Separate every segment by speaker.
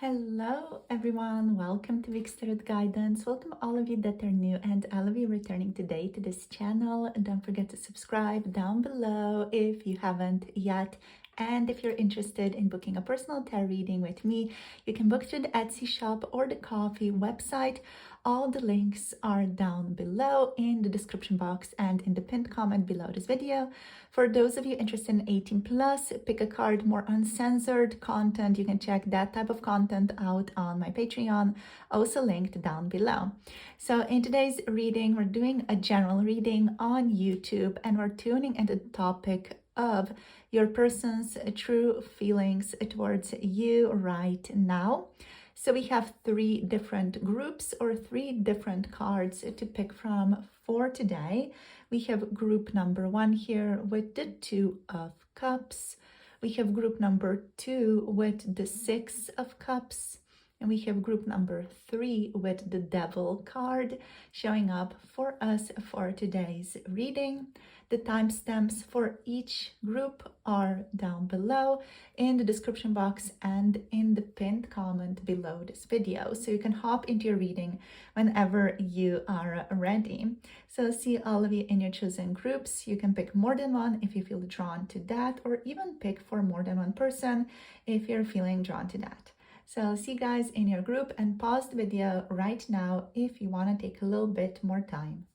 Speaker 1: Hello everyone, welcome to Vic's Tarot Guidance. Welcome all of you that are new and all of you returning today to this channel. Don't forget to subscribe down below if you haven't yet. And if you're interested in booking a personal tarot reading with me, you can book through the Etsy shop or the Ko-fi website. All the links are down below in the description box and in the pinned comment below this video. For those of you interested in 18 plus, pick a card, more uncensored content. You can check that type of content out on my Patreon, also linked down below. So in today's reading, we're doing a general reading on YouTube and we're tuning into the topic of your person's true feelings towards you right now. So we have three different groups or three different cards to pick from for today. We have group number 1 here with the 2 of Cups. We have group number 2 with the 6 of Cups. And we have group number 3 with the Devil card showing up for us for today's reading. The timestamps for each group are down below in the description box and in the pinned comment below this video. So you can hop into your reading whenever you are ready. So see all of you in your chosen groups. You can pick more than one if you feel drawn to that, or even pick for more than one person if you're feeling drawn to that. So I'll see you guys in your group, and pause the video right now if you want to take a little bit more time.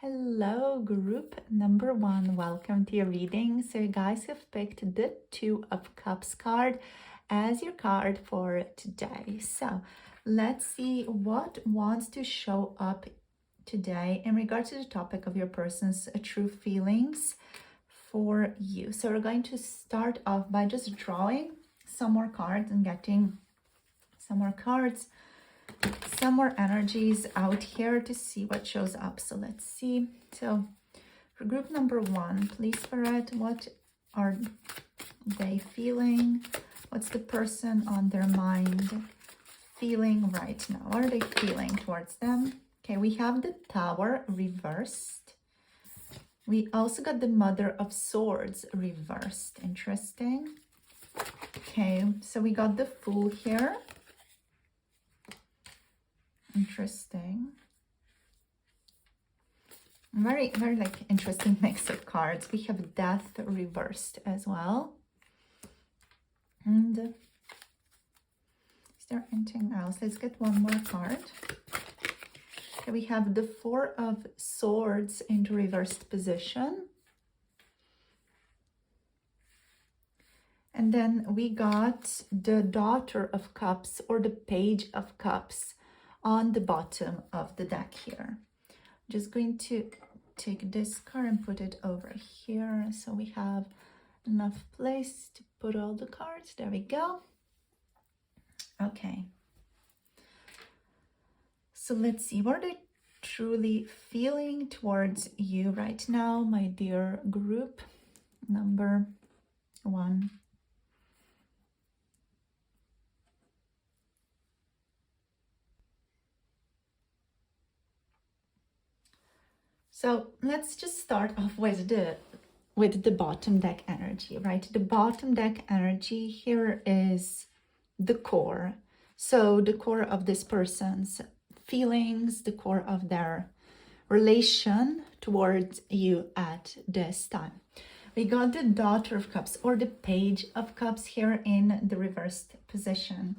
Speaker 1: Hello group number 1, welcome to your reading. So you guys have picked the 2 of Cups card as your card for today. So let's see what wants to show up today in regards to the topic of your person's true feelings for you. So we're going to start off by just drawing some more cards and getting some more cards, some more energies out here to see what shows up. So let's see. So for group number 1, please Spirit, what are they feeling? What's the person on their mind feeling right now? What are they feeling towards them? Okay, we have the Tower reversed. We also got the Mother of Swords reversed. Interesting. Okay, so we got the Fool here. Interesting. Very like interesting mix of cards. We have Death reversed as well. And is there anything else? Let's get one more card. Okay, we have the 4 of Swords into reversed position. And then we got the Daughter of Cups or the Page of Cups on the bottom of the deck here. I'm just going to take this card and put it over here so we have enough place to put all the cards. There we go. Okay. So let's see, what are they truly feeling towards you right now, my dear group number 1. So let's just start off with the bottom deck energy, right? The bottom deck energy here is the core. So the core of this person's feelings, the core of their relation towards you at this time. We got the Daughter of Cups or the Page of Cups here in the reversed position.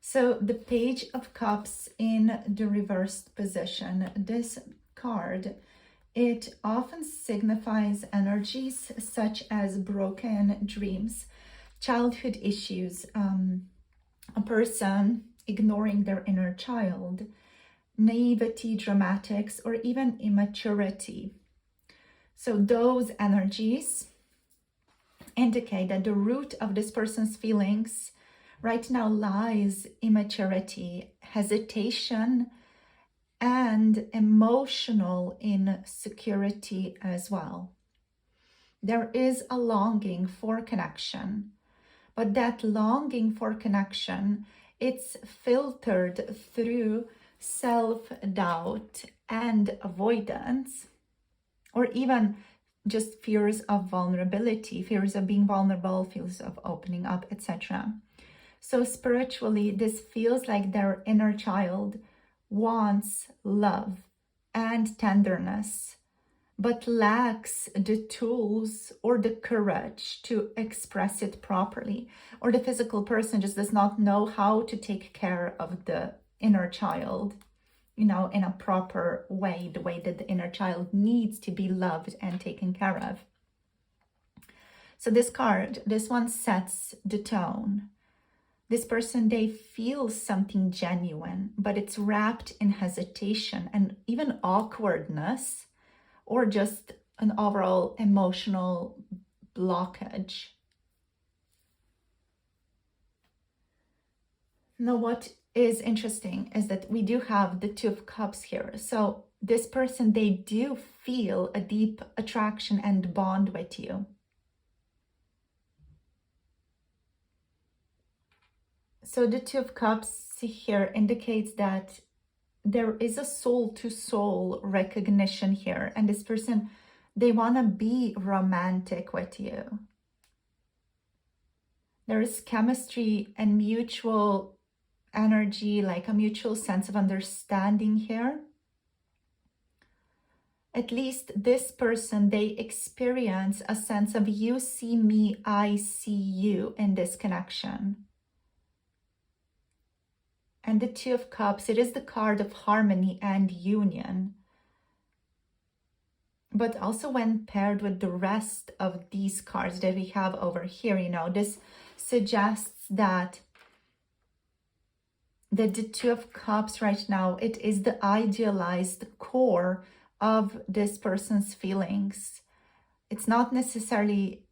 Speaker 1: So the Page of Cups in the reversed position, this card, it often signifies energies such as broken dreams, childhood issues, a person ignoring their inner child, naivety, dramatics, or even immaturity. So those energies indicate that the root of this person's feelings right now lies immaturity, hesitation, and emotional insecurity as well. There is a longing for connection, but that longing for connection, it's filtered through self-doubt and avoidance, or even just fears of vulnerability, fears of being vulnerable, fears of opening up, etc. So spiritually, this feels like their inner child wants love and tenderness, but lacks the tools or the courage to express it properly. Or the physical person just does not know how to take care of the inner child, in a proper way, the way that the inner child needs to be loved and taken care of. So this card, this one sets the tone. This person, they feel something genuine, but it's wrapped in hesitation and even awkwardness, or just an overall emotional blockage. Now, what is interesting is that we do have the Two of Cups here. So this person, they do feel a deep attraction and bond with you. So the Two of Cups here indicates that there is a soul-to-soul recognition here. And this person, they want to be romantic with you. There is chemistry and mutual energy, like a mutual sense of understanding here. At least this person, they experience a sense of you see me, I see you in this connection. And the Two of Cups, it is the card of harmony and union. But also when paired with the rest of these cards that we have over here, this suggests that the Two of Cups right now, it is the idealized core of this person's feelings. It's not necessarily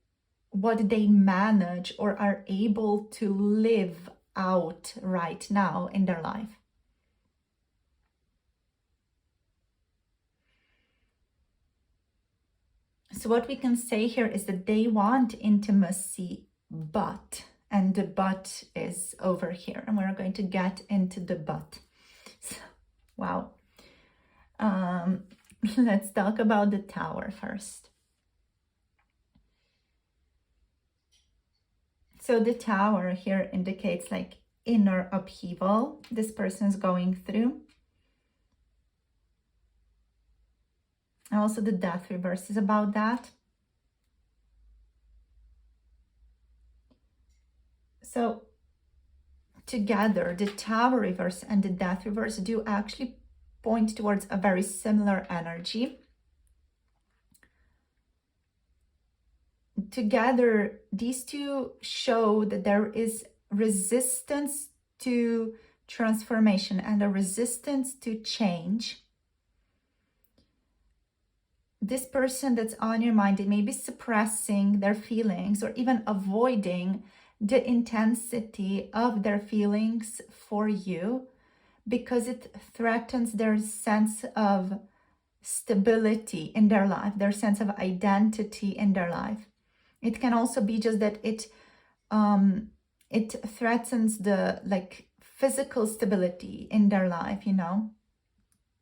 Speaker 1: what they manage or are able to live out right now in their life. So what we can say here is that they want intimacy, and the but is over here, and we're going to get into the but. So, wow. Let's talk about the Tower first. So the Tower here indicates like inner upheaval this person's going through. And also the Death reverse is about that. So together, the Tower reverse and the Death reverse do actually point towards a very similar energy. Together, these two show that there is resistance to transformation and a resistance to change. This person that's on your mind, they may be suppressing their feelings or even avoiding the intensity of their feelings for you because it threatens their sense of stability in their life, their sense of identity in their life. It can also be just that it threatens the physical stability in their life,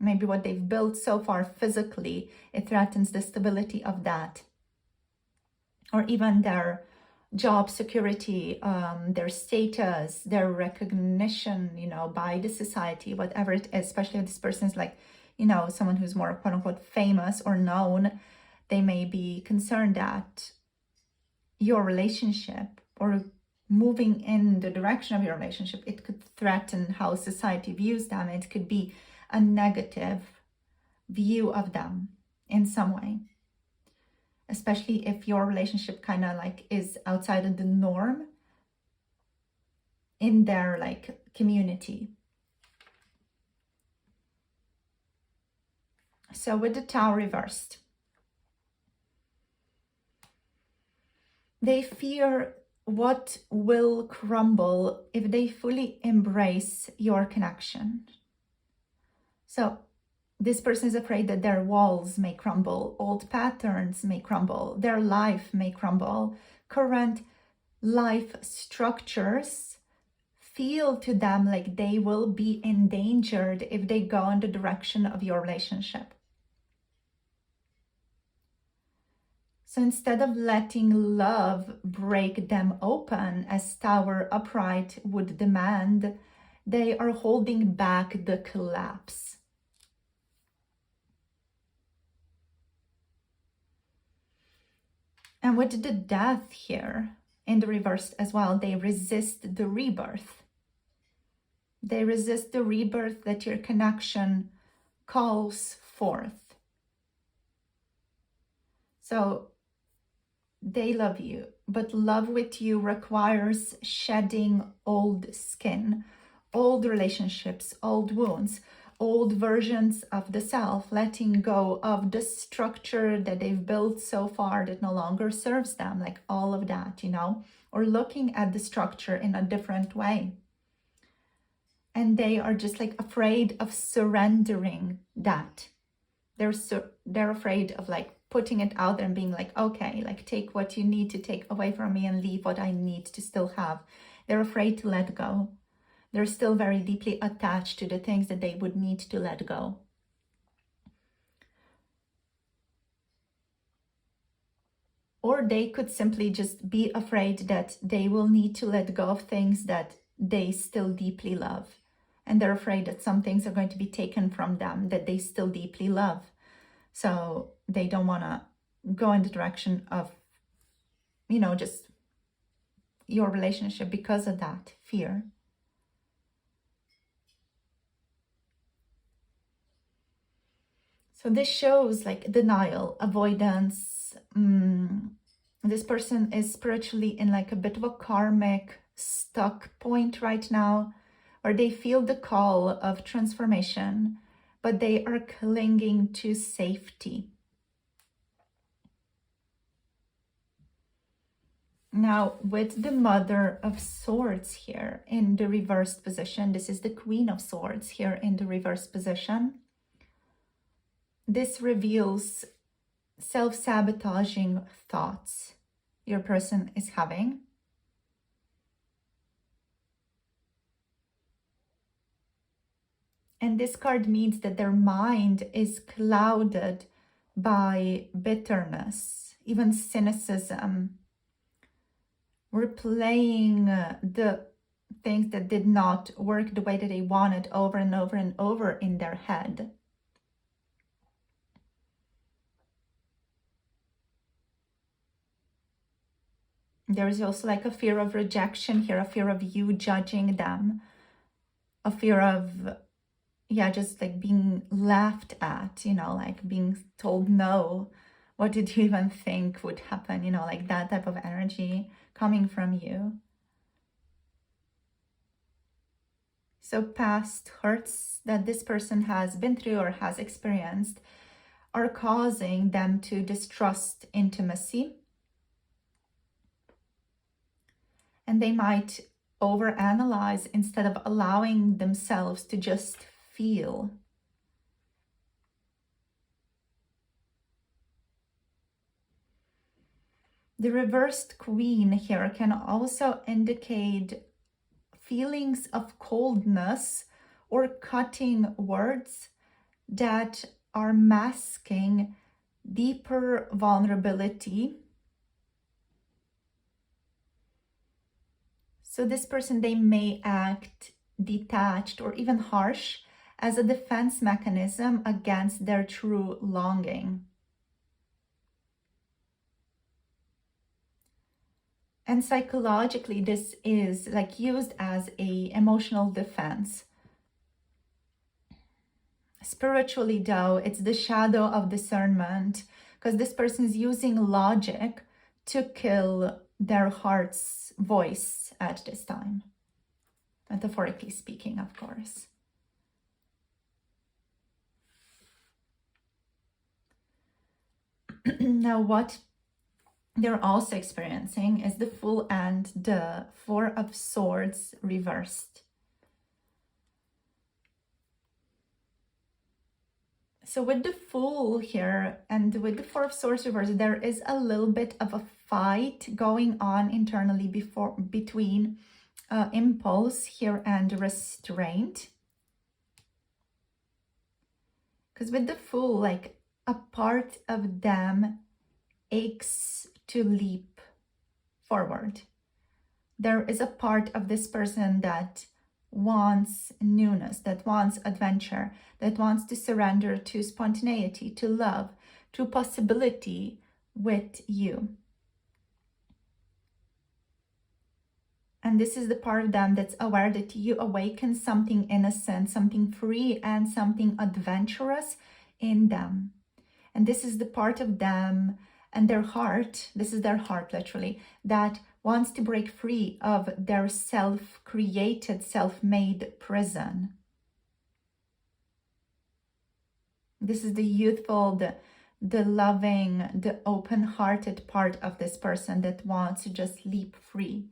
Speaker 1: Maybe what they've built so far physically, it threatens the stability of that. Or even their job security, their status, their recognition, by the society, whatever it is, especially if this person's someone who's more quote unquote famous or known, they may be concerned that your relationship or moving in the direction of your relationship, it could threaten how society views them. It could be a negative view of them in some way, especially if your relationship kind of is outside of the norm in their community. So with the Tower reversed, they fear what will crumble if they fully embrace your connection. So this person is afraid that their walls may crumble, old patterns may crumble, their life may crumble, current life structures feel to them like they will be endangered if they go in the direction of your relationship. So instead of letting love break them open as Tower upright would demand, they are holding back the collapse. And with the death here in the reverse as well, they resist the rebirth. They resist the rebirth that your connection calls forth. So they love you, but love with you requires shedding old skin, old relationships, old wounds, old versions of the self, letting go of the structure that they've built so far that no longer serves them, like all of that, or looking at the structure in a different way. And they are just like afraid of surrendering that. They're afraid of like putting it out there and being like, okay, like take what you need to take away from me and leave what I need to still have. They're afraid to let go. They're still very deeply attached to the things that they would need to let go. Or they could simply just be afraid that they will need to let go of things that they still deeply love. And they're afraid that some things are going to be taken from them that they still deeply love. So they don't want to go in the direction of, just your relationship because of that fear. So this shows like denial, avoidance. This person is spiritually in like a bit of a karmic stuck point right now, where they feel the call of transformation, but they are clinging to safety. Now, with the Mother of Swords here in the reversed position, this is the Queen of Swords here in the reversed position. This reveals self-sabotaging thoughts your person is having. And this card means that their mind is clouded by bitterness, even cynicism, replaying the things that did not work the way that they wanted over and over and over in their head. There is also like a fear of rejection here, a fear of you judging them, a fear of, just like being laughed at, like being told no. What did you even think would happen? Like that type of energy coming from you. So past hurts that this person has been through or has experienced are causing them to distrust intimacy. And they might overanalyze instead of allowing themselves to just feel. The reversed Queen here can also indicate feelings of coldness or cutting words that are masking deeper vulnerability. So this person, they may act detached or even harsh as a defense mechanism against their true longing. And psychologically, this is like used as an emotional defense. Spiritually, though, it's the shadow of discernment, because this person is using logic to kill their heart's voice at this time. Metaphorically speaking, of course. Now, what they're also experiencing is the Fool and the Four of Swords reversed. So with the Fool here and with the Four of Swords reversed, there is a little bit of a fight going on internally between impulse here and restraint. Because with the Fool, like a part of them aches to leap forward. There is a part of this person that wants newness, that wants adventure, that wants to surrender to spontaneity, to love, to possibility with you. And this is the part of them that's aware that you awaken something innocent, something free, and something adventurous in them. And this is the part of them and their heart, this is their heart literally, that wants to break free of their self-created, self-made prison. This is the youthful, the loving, the open-hearted part of this person that wants to just leap free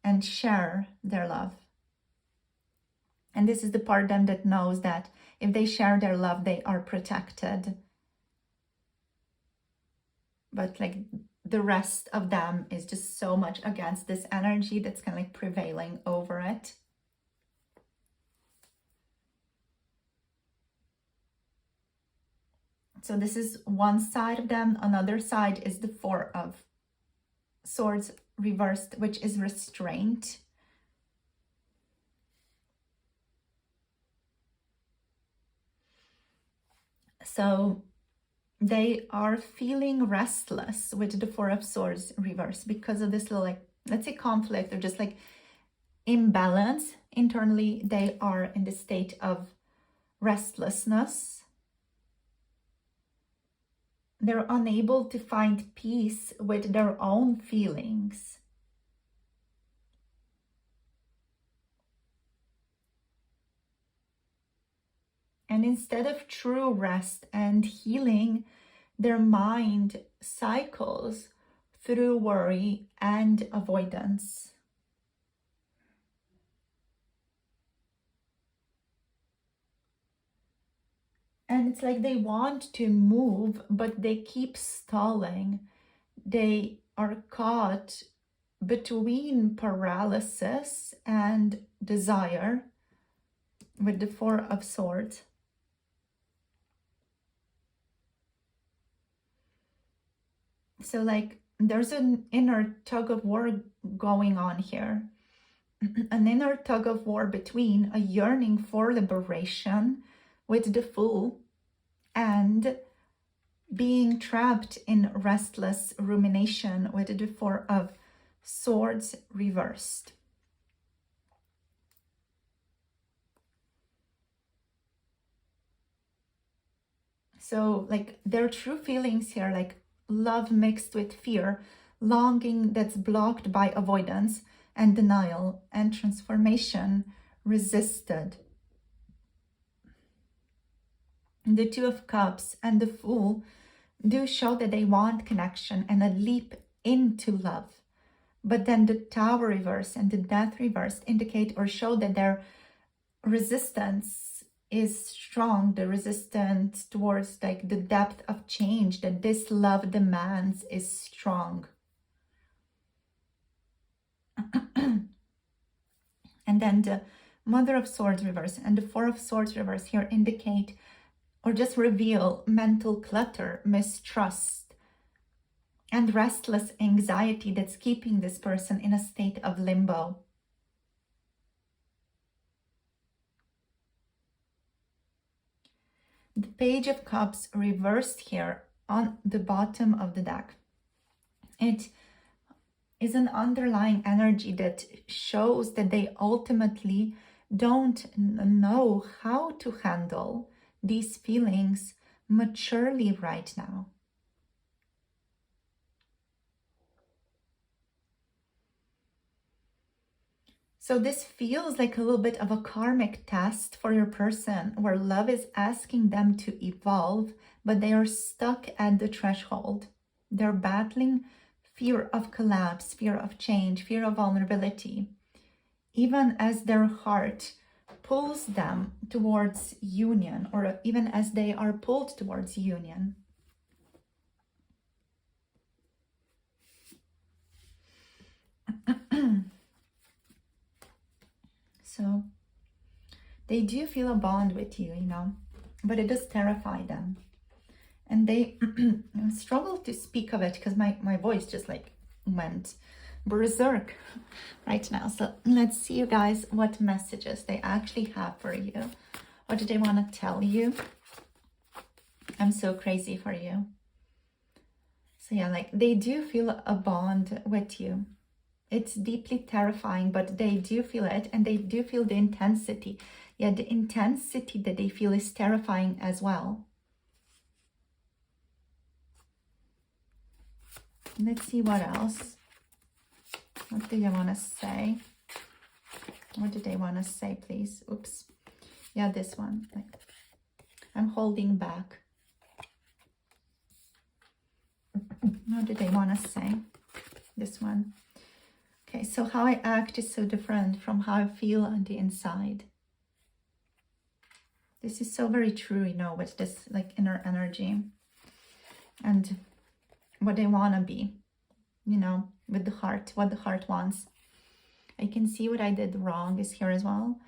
Speaker 1: and share their love. And this is the part of them that knows that if they share their love, they are protected. But like the rest of them is just so much against this energy that's kind of like prevailing over it. So this is one side of them. Another side is the Four of Swords reversed, which is restraint. So they are feeling restless with the Four of Swords reversed because of this little, like, let's say conflict or just like imbalance internally. They are in the state of restlessness. They're unable to find peace with their own feelings. And instead of true rest and healing, their mind cycles through worry and avoidance. And it's like they want to move, but they keep stalling. They are caught between paralysis and desire with the Four of Swords. So like there's an inner tug of war going on here. An inner tug of war between a yearning for liberation with the Fool and being trapped in restless rumination with the Four of Swords reversed. So like their true feelings here, like love mixed with fear, longing that's blocked by avoidance and denial, and transformation resisted. The Two of Cups and the Fool do show that they want connection and a leap into love. But then the Tower reverse and the Death reverse indicate or show that their resistance is strong. The resistance towards like the depth of change that this love demands is strong. And then the Mother of Swords reverse and the Four of Swords reverse here indicate or just reveal mental clutter, mistrust, and restless anxiety that's keeping this person in a state of limbo. The Page of Cups reversed here on the bottom of the deck. It is an underlying energy that shows that they ultimately don't know how to handle these feelings maturely right now. So this feels like a little bit of a karmic test for your person where love is asking them to evolve, but they are stuck at the threshold. They're battling fear of collapse, fear of change, fear of vulnerability, even as their heart pulls them towards union, or even as they are pulled towards union. So they do feel a bond with you, you know, but it does terrify them. And they struggle to speak of it because my voice just like went berserk right now. So let's see, you guys, what messages they actually have for you. What do they want to tell you? I'm so crazy for you. So yeah, like they do feel a bond with you. It's deeply terrifying, but they do feel it, and they do feel the intensity. Yeah, the intensity that they feel is terrifying as well. Let's see what else. What do they want to say? What do they want to say, please? Oops. Yeah, this one. Like, I'm holding back. What do they want to say? This one. Okay, so how I act is so different from how I feel on the inside. This is so very true, you know, with this like inner energy and what they want to be, you know, with the heart, what the heart wants. I can see what I did wrong is here as well.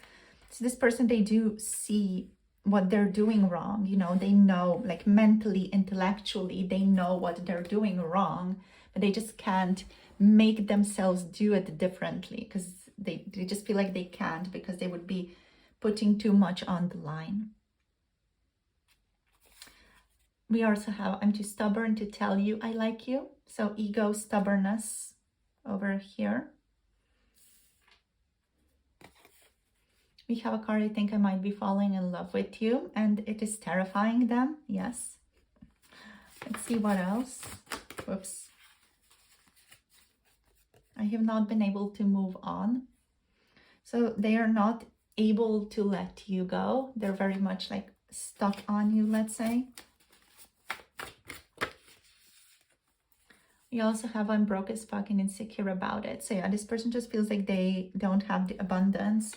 Speaker 1: So this person, they do see what they're doing wrong, you know, they know, like mentally, intellectually, they know what they're doing wrong, but they just can't make themselves do it differently because they just feel like they can't, because they would be putting too much on the line. We also have, I'm too stubborn to tell you I like you. So ego, stubbornness over here. We have a card, I think I might be falling in love with you, and it is terrifying them. Yes. Let's see what else. Whoops. I have not been able to move on. So they are not able to let you go. They're very much like stuck on you, let's say. We also have I'm broke as fuck and insecure about it. So yeah, this person just feels like they don't have the abundance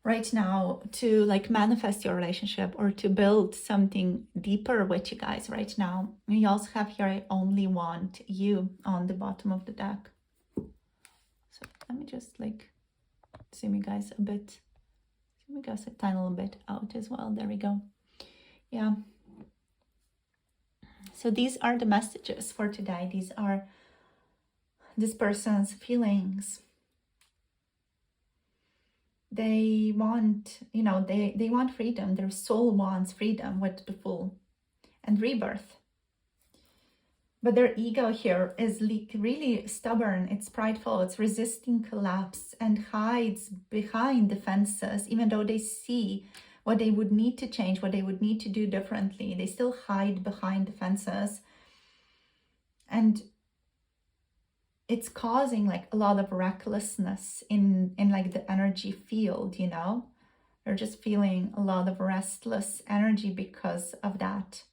Speaker 1: right now to like manifest your relationship or to build something deeper with you guys right now. We also have here I only want you on the bottom of the deck. So let me just like zoom you guys a bit, zoom you guys a tiny little bit out as well. There we go. Yeah. So these are the messages for today. These are this person's feelings. They want, you know, they want freedom. Their soul wants freedom with the full and rebirth. But their ego here is really stubborn. It's prideful. It's resisting collapse and hides behind defenses, even though they see what they would need to change, what they would need to do differently. They still hide behind defenses. And it's causing like a lot of recklessness in like the energy field, you know. They're just feeling a lot of restless energy because of that.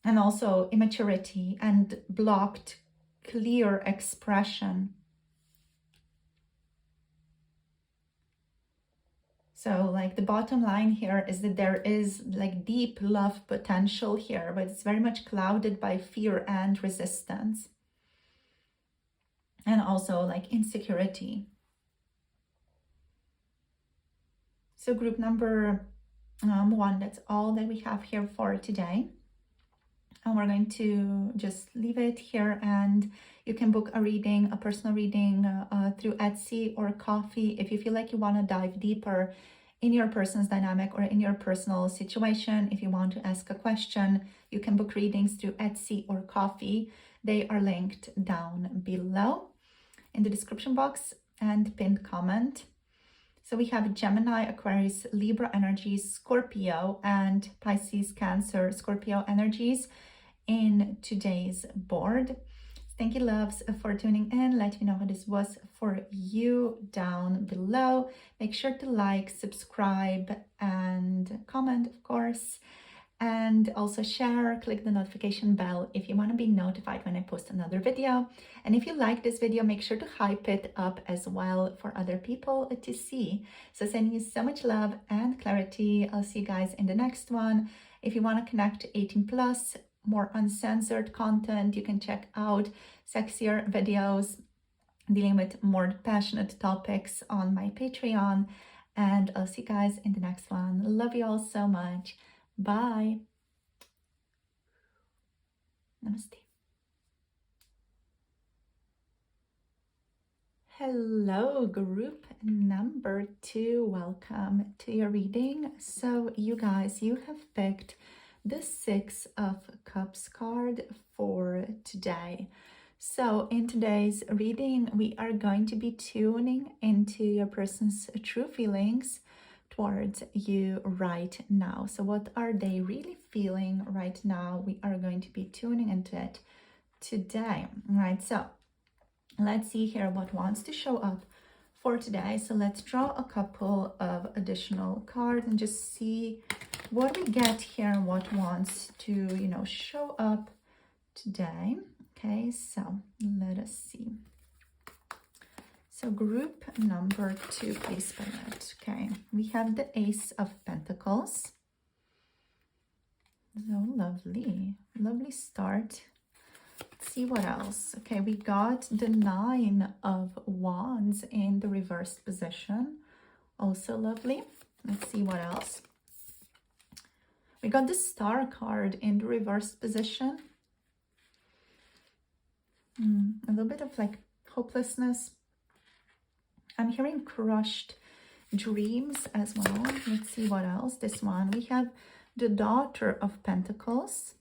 Speaker 1: And also immaturity and blocked clear expression. So like the bottom line here is that there is like deep love potential here, but it's very much clouded by fear and resistance. And also like insecurity. So group number 1, that's all that we have here for today. And we're going to just leave it here, and you can book a reading, a personal reading through Etsy or Ko-fi if you feel like you want to dive deeper in your person's dynamic or in your personal situation. If you want to ask a question, you can book readings through Etsy or Ko-fi. They are linked down below in the description box and pinned comment. So we have Gemini, Aquarius, Libra energies, Scorpio, and Pisces, Cancer, Scorpio energies in today's board. Thank you, loves, for tuning in. Let me know how this was for you down below. Make sure to like, subscribe, and comment, of course. And also share, click the notification bell if you want to be notified when I post another video. And if you like this video, make sure to hype it up as well for other people to see. So sending you so much love and clarity. I'll see you guys in the next one. If you want to connect to 18 plus, more uncensored content, you can check out sexier videos dealing with more passionate topics on my Patreon. And I'll see you guys in the next one. Love you all so much. Bye. Namaste. Hello, group number 2. Welcome to your reading. So, you guys, you have picked the Six of Cups card for today. So, in today's reading, we are going to be tuning into your person's true feelings towards you right now. So, what are they really feeling right now? We are going to be tuning into it today. All right, so let's see here what wants to show up for today. So let's draw a couple of additional cards and just see what we get here and what wants to, show up today. Okay, so let us see. So group number 2, please, Spirit. Okay, we have the Ace of Pentacles. So lovely, lovely start. Let's see what else. Okay, we got the Nine of Wands in the reversed position. Also lovely. Let's see what else. We got the Star card in the reversed position. A little bit of like hopelessness. I'm hearing crushed dreams as well. Let's see what else. This one, we have the Daughter of Pentacles,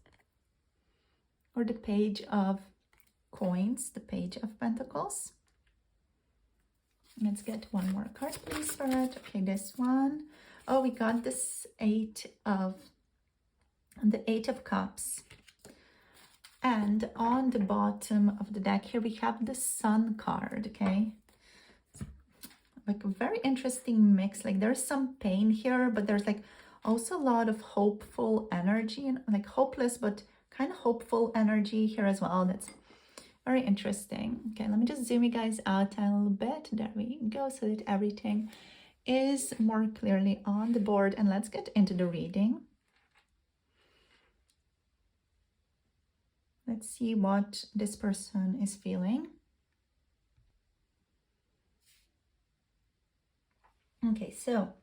Speaker 1: or the Page of Coins, the Page of Pentacles. Let's get one more card, please, for it. Okay, this one. Oh, we got this the Eight of Cups. And on the bottom of the deck here, we have the Sun card, okay? Like a very interesting mix. Like there's some pain here, but there's like also a lot of hopeful energy, and like hopeless, but kind of hopeful energy here as well. That's very interesting. Okay, let me just zoom you guys out a little bit. There we go, so that everything is more clearly on the board. And let's get into the reading. Let's see what this person is feeling. Okay, so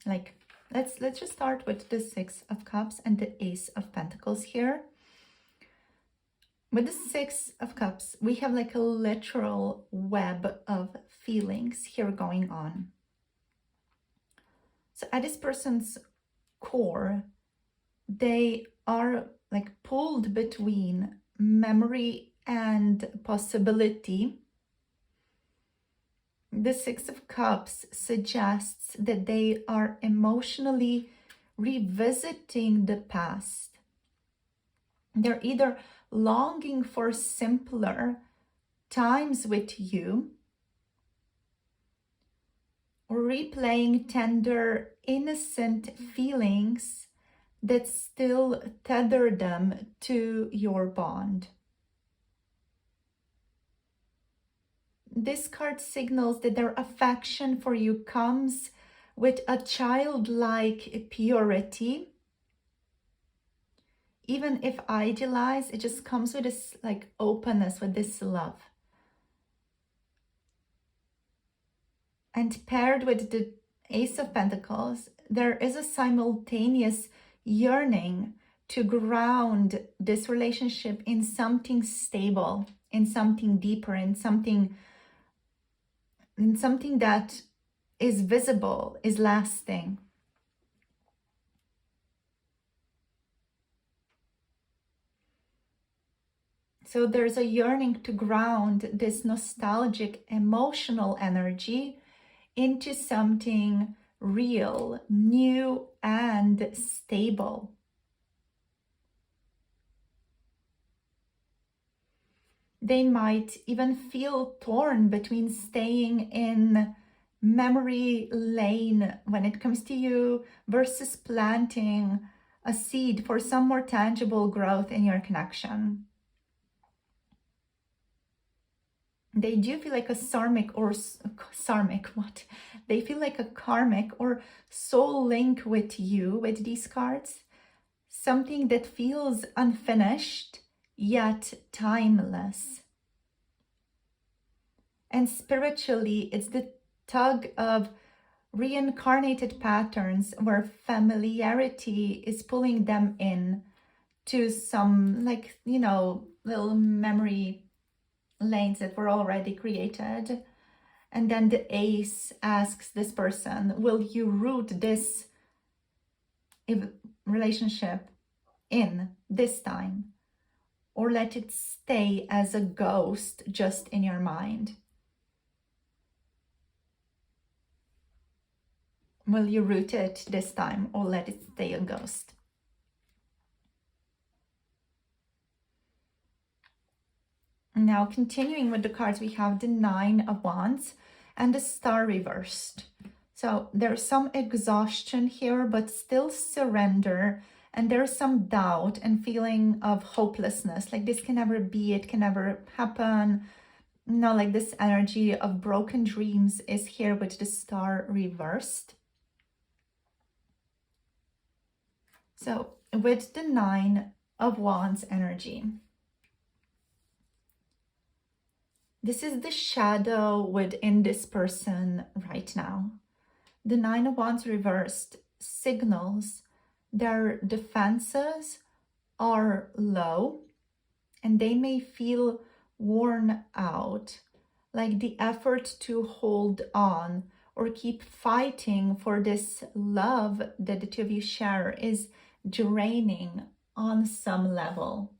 Speaker 1: like let's just start with the Six of Cups and the Ace of Pentacles here. With the Six of Cups, we have like a literal web of feelings here going on. So at this person's core, they are like pulled between memory and possibility. The Six of Cups suggests that they are emotionally revisiting the past. They're either longing for simpler times with you, or replaying tender, innocent feelings that still tether them to your bond. This card signals that their affection for you comes with a childlike purity. Even if idealized, it just comes with this like openness, with this love. And paired with the Ace of Pentacles, there is a simultaneous yearning to ground this relationship in something stable, in something deeper, in something that is visible, is lasting. So there's a yearning to ground this nostalgic emotional energy into something real, new, and stable. They might even feel torn between staying in memory lane when it comes to you versus planting a seed for some more tangible growth in your connection. They do feel like a They feel like a karmic or soul link with you with these cards. Something that feels unfinished, yet timeless. And spiritually, it's the tug of reincarnated patterns where familiarity is pulling them in to some, like, you know, little memory lanes that were already created. And then the ace asks this person, will you root this relationship in this time, or let it stay as a ghost just in your mind? Will you root it this time, or let it stay a ghost? Now, continuing with the cards, we have the Nine of Wands and the Star reversed. So there's some exhaustion here, but still surrender. And there's some doubt and feeling of hopelessness. Like this can never be, it can never happen. No, like this energy of broken dreams is here with the Star reversed. So with the Nine of Wands energy, this is the shadow within this person right now. The Nine of Wands reversed signals their defenses are low and they may feel worn out, like the effort to hold on or keep fighting for this love that the two of you share is draining on some level.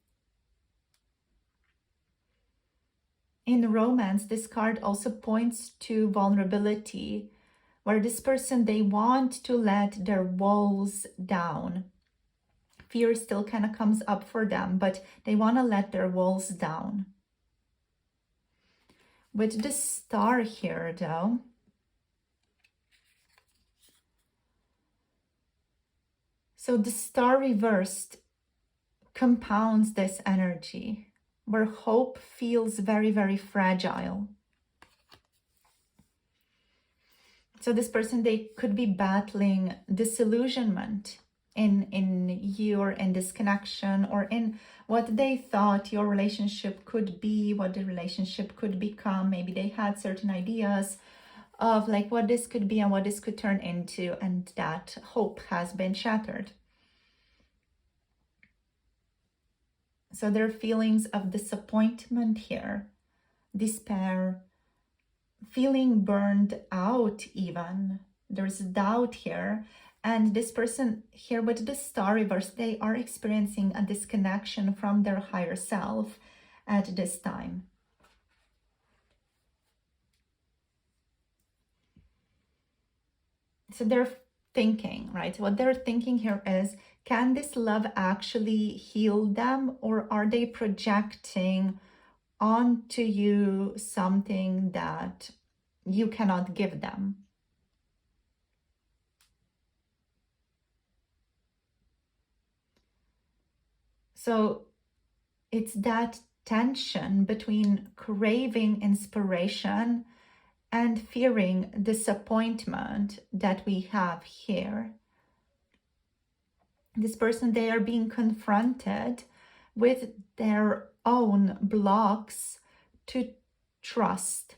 Speaker 1: In romance, this card also points to vulnerability, where this person, they want to let their walls down. Fear still kind of comes up for them, but they want to let their walls down. With the Star here, though, so the Star reversed compounds this energy, where hope feels very, very fragile. So this person, they could be battling disillusionment in you, or in this connection, or in what they thought your relationship could be, what the relationship could become. Maybe they had certain ideas of like what this could be and what this could turn into, and that hope has been shattered. So there are feelings of disappointment here, despair, feeling burned out even. There's doubt here. And this person here with the Star reverse, they are experiencing a disconnection from their higher self at this time. So they're thinking, right? What they're thinking here is, can this love actually heal them, or are they projecting onto you something that you cannot give them? So it's that tension between craving inspiration and fearing disappointment that we have here. This person, they are being confronted with their own blocks to trust,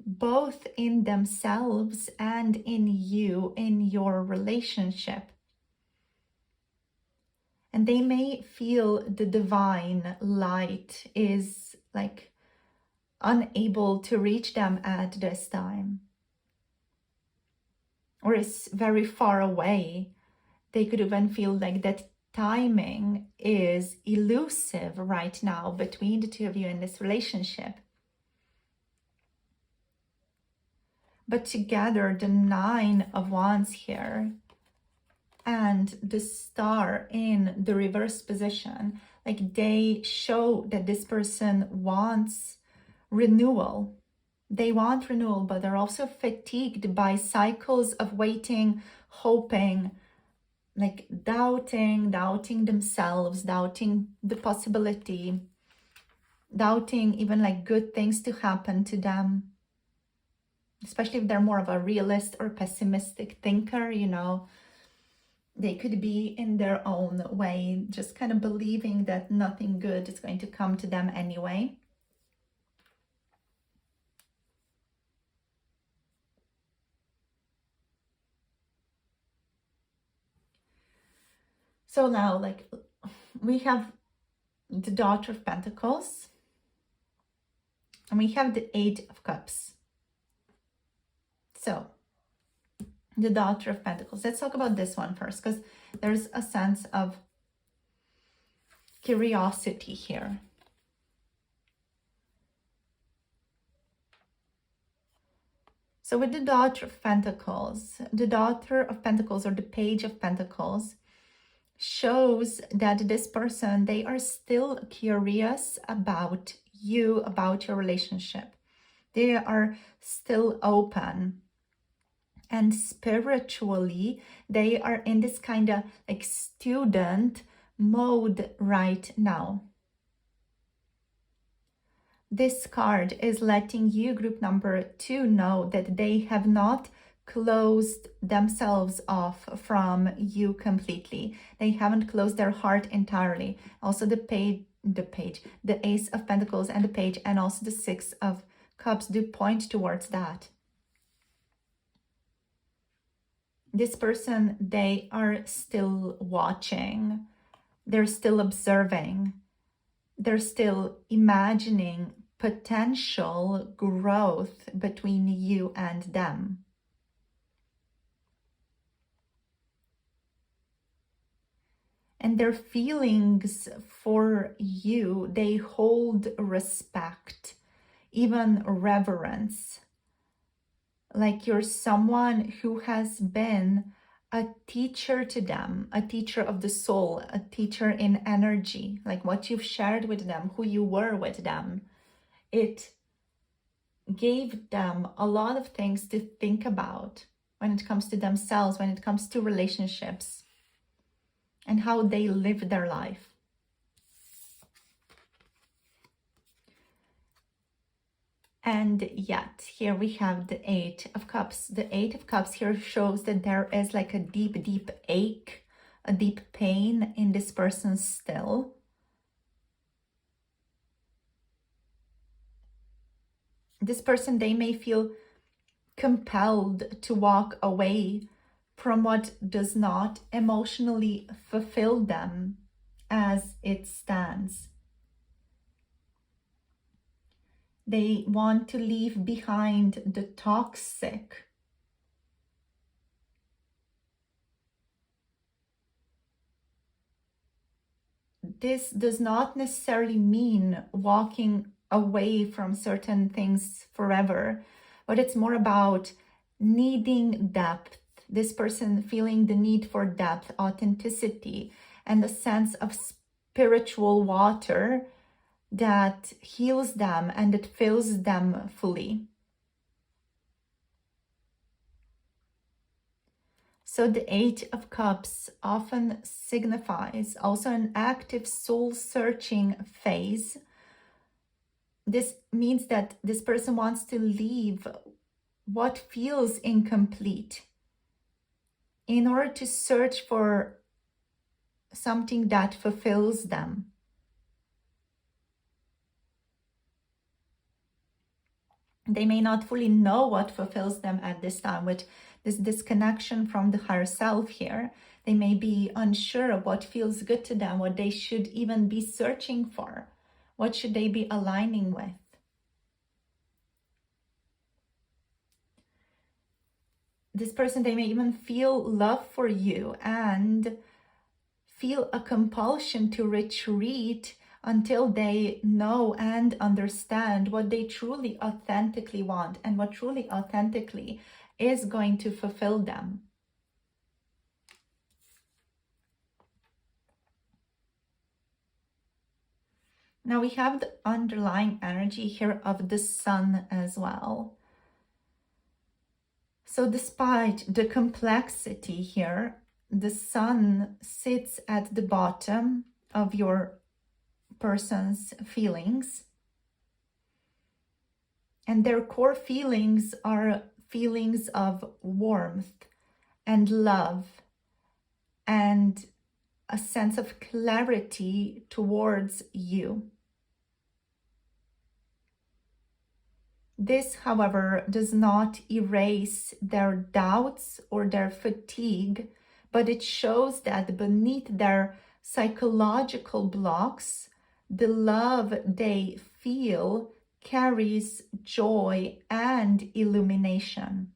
Speaker 1: both in themselves and in you, in your relationship. And they may feel the divine light is like unable to reach them at this time, or is very far away. They could even feel like that timing is elusive right now between the two of you in this relationship. But together, the Nine of Wands here and the Star in the reverse position, like they show that this person wants renewal. They want renewal, but they're also fatigued by cycles of waiting, hoping, like doubting themselves, doubting the possibility, doubting even like good things to happen to them. Especially if they're more of a realist or pessimistic thinker, you know, they could be in their own way, just kind of believing that nothing good is going to come to them anyway. So now, like, we have the Daughter of Pentacles, and we have the Eight of Cups. So, the Daughter of Pentacles. Let's talk about this one first, because there's a sense of curiosity here. So with the Daughter of Pentacles, the Daughter of Pentacles or the Page of Pentacles shows that this person, they are still curious about you, about your relationship. They are still open. And spiritually, they are in this kind of like student mode right now. This card is letting you, group number 2, know that they have not closed themselves off from you completely. They haven't closed their heart entirely. Also the Ace of Pentacles and the Page, and also the Six of Cups do point towards that. This person, they are still watching. They're still observing. They're still imagining potential growth between you and them. And their feelings for you, they hold respect, even reverence. Like you're someone who has been a teacher to them, a teacher of the soul, a teacher in energy, like what you've shared with them, who you were with them. It gave them a lot of things to think about when it comes to themselves, when it comes to relationships, and how they live their life. And yet, here we have the Eight of Cups. The Eight of Cups here shows that there is like a deep, deep ache, a deep pain in this person still. This person, they may feel compelled to walk away from what does not emotionally fulfill them as it stands. They want to leave behind the toxic. This does not necessarily mean walking away from certain things forever, but it's more about needing depth. This person feeling the need for depth, authenticity, and a sense of spiritual water that heals them and that fills them fully. So the Eight of Cups often signifies also an active soul-searching phase. This means that this person wants to leave what feels incomplete in order to search for something that fulfills them. They may not fully know what fulfills them at this time, with this disconnection from the higher self here. They may be unsure of what feels good to them, what they should even be searching for. What should they be aligning with? This person, they may even feel love for you and feel a compulsion to retreat until they know and understand what they truly authentically want and what truly authentically is going to fulfill them. Now we have the underlying energy here of the Sun as well. So despite the complexity here, the Sun sits at the bottom of your person's feelings. And their core feelings are feelings of warmth and love and a sense of clarity towards you. This, however, does not erase their doubts or their fatigue but it shows that beneath their psychological blocks, the love they feel carries joy and illumination.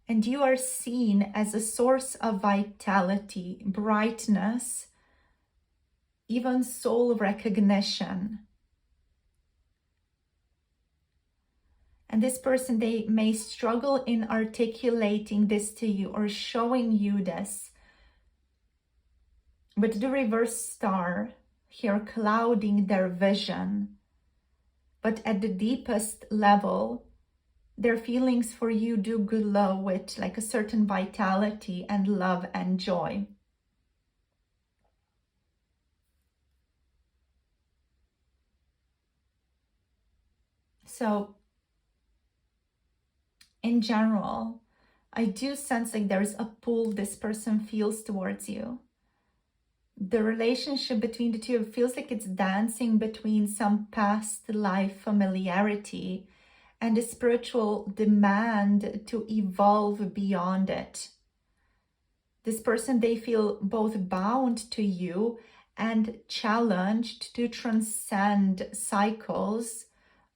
Speaker 1: And you are seen as a source of vitality, brightness, even soul recognition. And this person, they may struggle in articulating this to you or showing you this. With the reverse star here clouding their vision. But at the deepest level, their feelings for you do glow with like a certain vitality and love and joy. So in general, I do sense like there's a pull this person feels towards you. The relationship between the two feels like it's dancing between some past life familiarity and a spiritual demand to evolve beyond it. This person, they feel both bound to you and challenged to transcend cycles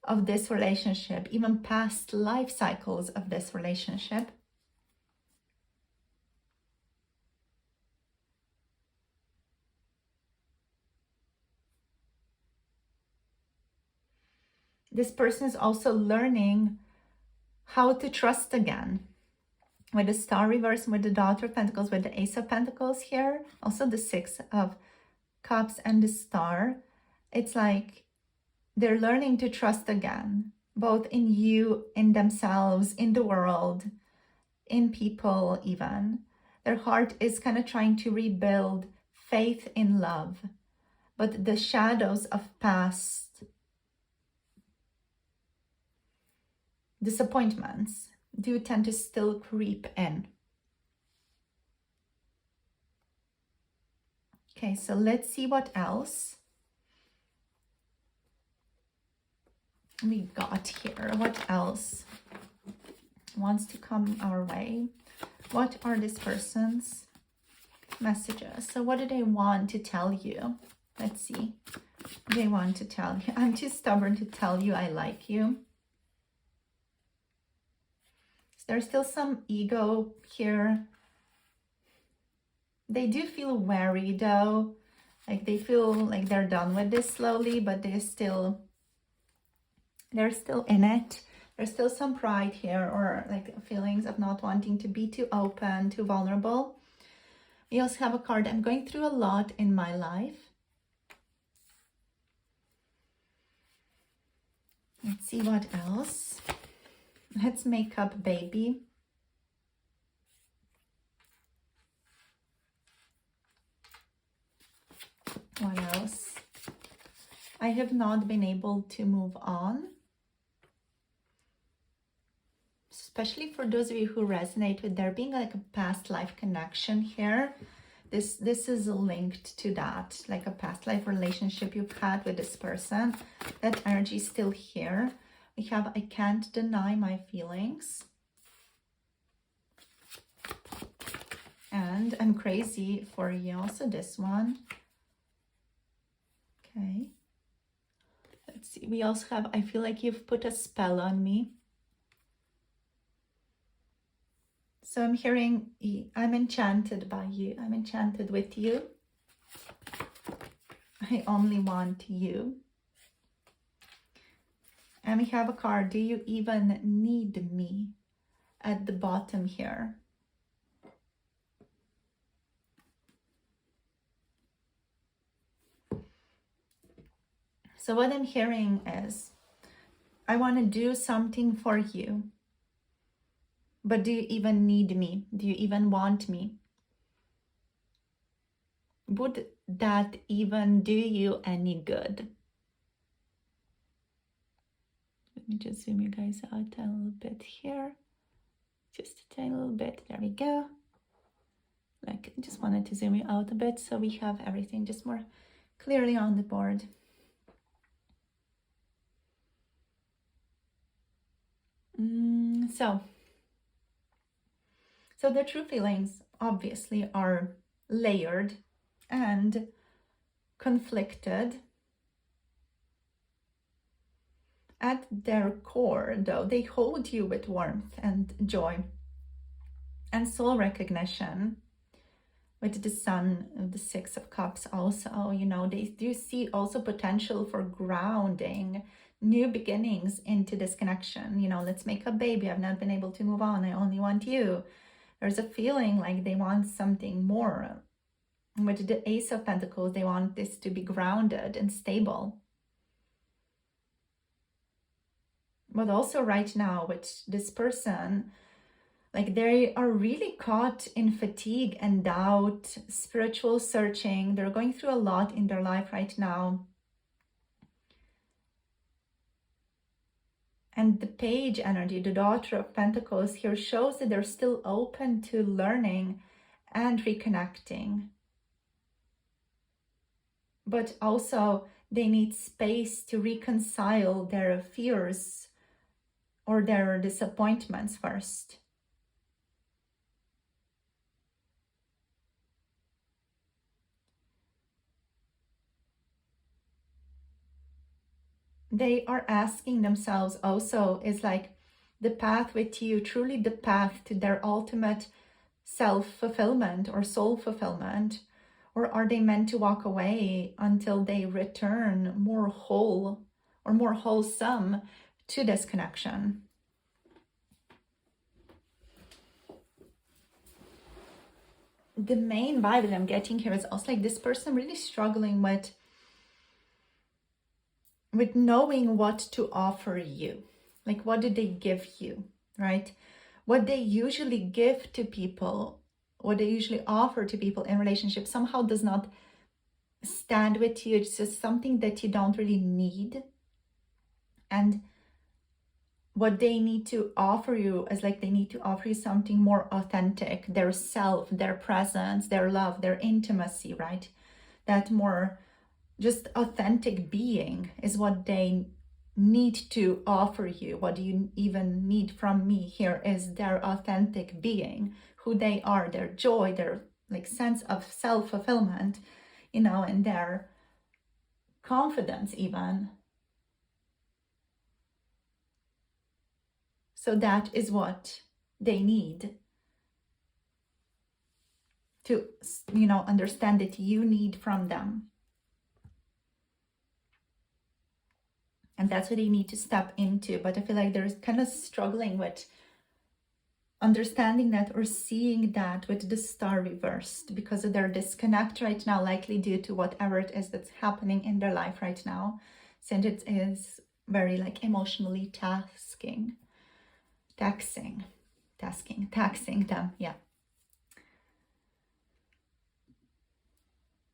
Speaker 1: of this relationship, even past life cycles of this relationship. This person is also learning how to trust again. With the star reverse, with the daughter of pentacles, with the ace of pentacles here, also the 6 of cups and the star. It's like they're learning to trust again, both in you, in themselves, in the world, in people even. Their heart is kind of trying to rebuild faith in love, but the shadows of past disappointments do tend to still creep in. Okay, so let's see what else we got here. What else wants to come our way? What are this person's messages? So what do they want to tell you? Let's see. They want to tell you, I'm too stubborn to tell you I like you. There's still some ego here. They do feel wary though. Like they feel like they're done with this slowly, but they're still in it. There's still some pride here, or like feelings of not wanting to be too open, too vulnerable. We also have a card, I'm going through a lot in my life. Let's see what else. Let's make up baby. What else? I have not been able to move on. Especially for those of you who resonate with there being like a past life connection here. This is linked to that, like a past life relationship you've had with this person. That energy is still here. We have I can't deny my feelings. And I'm crazy for you. Also this one. Okay. Let's see. We also have I feel like you've put a spell on me. So I'm hearing I'm enchanted by you. I'm enchanted with you. I only want you. And we have a card. Do you even need me? At the bottom here. So what I'm hearing is, I want to do something for you. But do you even need me? Do you even want me? Would that even do you any good? Let me just zoom you guys out a little bit here. Just a tiny little bit. There we go. Like, I just wanted to zoom you out a bit so we have everything just more clearly on the board. So, So the true feelings obviously are layered and conflicted. At their core, though, they hold you with warmth and joy and soul recognition. With the Sun, the Six of Cups also, they do see also potential for grounding, new beginnings into this connection. Let's make a baby. I've not been able to move on. I only want you. There's a feeling like they want something more. With the Ace of Pentacles, they want this to be grounded and stable. But also right now with this person, like they are really caught in fatigue and doubt, spiritual searching. They're going through a lot in their life right now. And the Page energy, the Daughter of Pentacles here, shows that they're still open to learning and reconnecting. But also they need space to reconcile their fears or their disappointments first. They are asking themselves also, is like the path with you truly the path to their ultimate self-fulfillment or soul fulfillment? Or are they meant to walk away until they return more whole or more wholesome to this connection? The main vibe that I'm getting here is also like this person really struggling with knowing what to offer you. Like, what do they give you, right? What they usually give to people, what they usually offer to people in relationships somehow does not stand with you. It's just something that you don't really need. And what they need to offer you is like they need to offer you something more authentic, their self, their presence, their love, their intimacy, right? That more just authentic being is what they need to offer you. What do you even need from me here is their authentic being, who they are, their joy, their like sense of self-fulfillment, and their confidence even. So that is what they need to, understand that you need from them. And that's what they need to step into. But I feel like they're kind of struggling with understanding that or seeing that with the Star reversed because of their disconnect right now, likely due to whatever it is that's happening in their life right now, since it is very like emotionally taxing them. Yeah.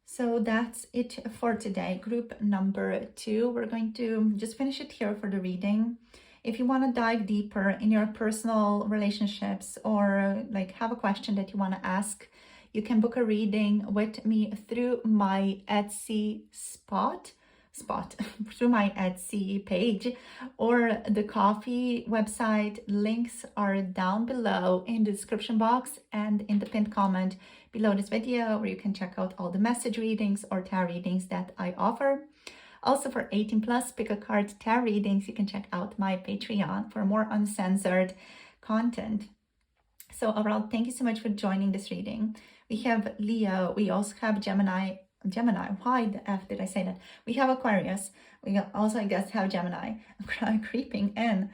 Speaker 1: So that's it for today. Group number 2. We're going to just finish it here for the reading. If you want to dive deeper in your personal relationships or like have a question that you want to ask, you can book a reading with me through my Etsy through my Etsy page or the coffee website. Links are down below in the description box and in the pinned comment below this video, where you can check out all the message readings or tarot readings that I offer. Also for 18 plus pick a card tarot readings, you can check out my Patreon for more uncensored content. So overall, thank you so much for joining this reading. We have Leo, we also have Gemini, why the F did I say that? We have Aquarius, we also I guess have Gemini creeping in.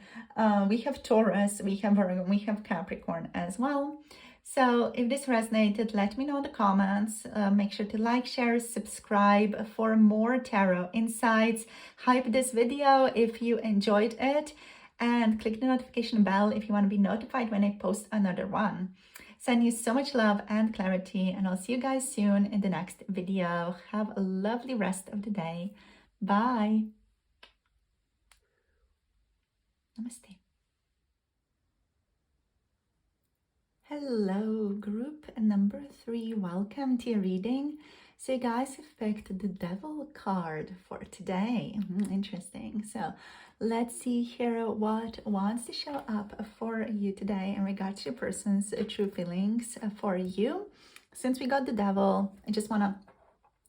Speaker 1: We have Taurus, we have Virgo, we have Capricorn as well. So if this resonated, let me know in the comments. Make sure to like, share, subscribe for more tarot insights. Hype this video if you enjoyed it, and click the notification bell if you want to be notified when I post another one. Send you so much love and clarity, and I'll see you guys soon in the next video. Have a lovely rest of the day. Bye. Namaste. Hello, group number 3. Welcome to your reading. So you guys have picked the Devil card for today. Interesting. So let's see here what wants to show up for you today in regards to your person's true feelings for you. Since we got the Devil, I just want to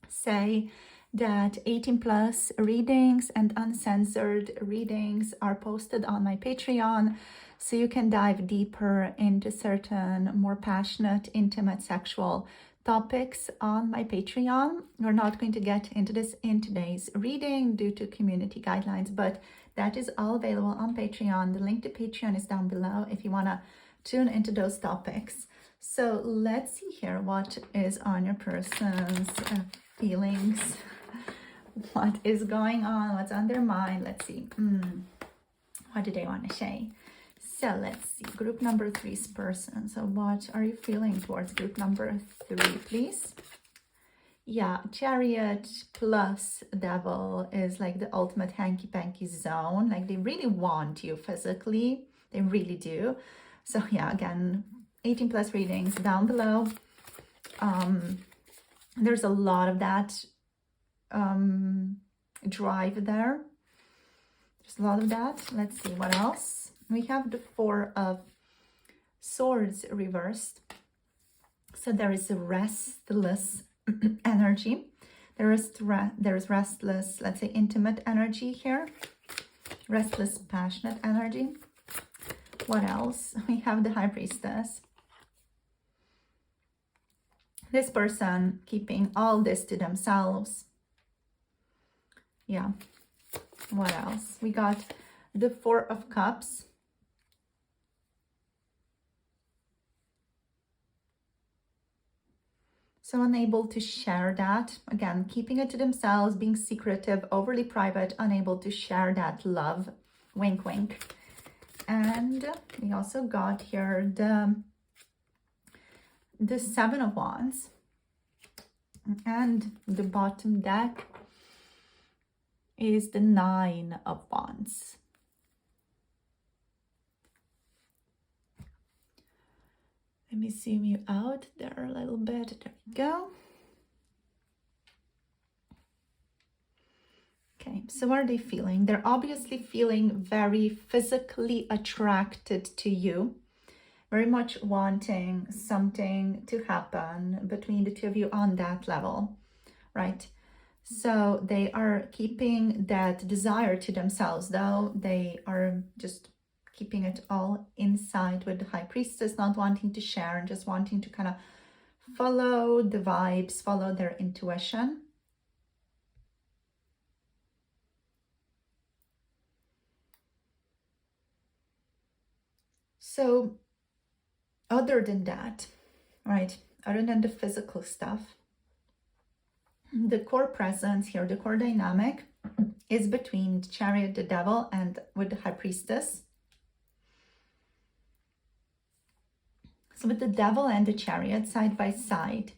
Speaker 1: say that 18 plus readings and uncensored readings are posted on my Patreon, so you can dive deeper into certain more passionate, intimate, sexual topics on my Patreon. We're not going to get into this in today's reading due to community guidelines, but that is all available on Patreon. The link to Patreon is down below if you want to tune into those topics. So let's see here what is on your person's feelings. What is going on? What's on their mind? Let's see. What do they want to say? So let's see. Group number 3's person. So what are you feeling towards group number 3, please? Yeah, Chariot plus Devil is like the ultimate hanky-panky zone. Like they really want you physically. They really do. So yeah, again, 18 plus readings down below. There's a lot of that drive there. There's a lot of that. Let's see what else. We have the 4 of Swords reversed. So there is a restless energy. There is restless, let's say, intimate energy here. Restless, passionate energy. What else? We have the High Priestess. This person keeping all this to themselves. Yeah. What else? We got the 4 of Cups. So unable to share that. Again, keeping it to themselves, being secretive, overly private, unable to share that love. Wink, wink. And we also got here the 7 of Wands. And the bottom deck is the 9 of Wands. Let me zoom you out there a little bit. There we go. Okay, so what are they feeling? They're obviously feeling very physically attracted to you, very much wanting something to happen between the two of you on that level, right? So they are keeping that desire to themselves, though. They are just keeping it all inside with the High Priestess, not wanting to share and just wanting to kind of follow the vibes, follow their intuition. So other than that, right, other than the physical stuff, the core presence here, the core dynamic is between the Chariot, the Devil, and with the High Priestess. So with the Devil and the Chariot side by side,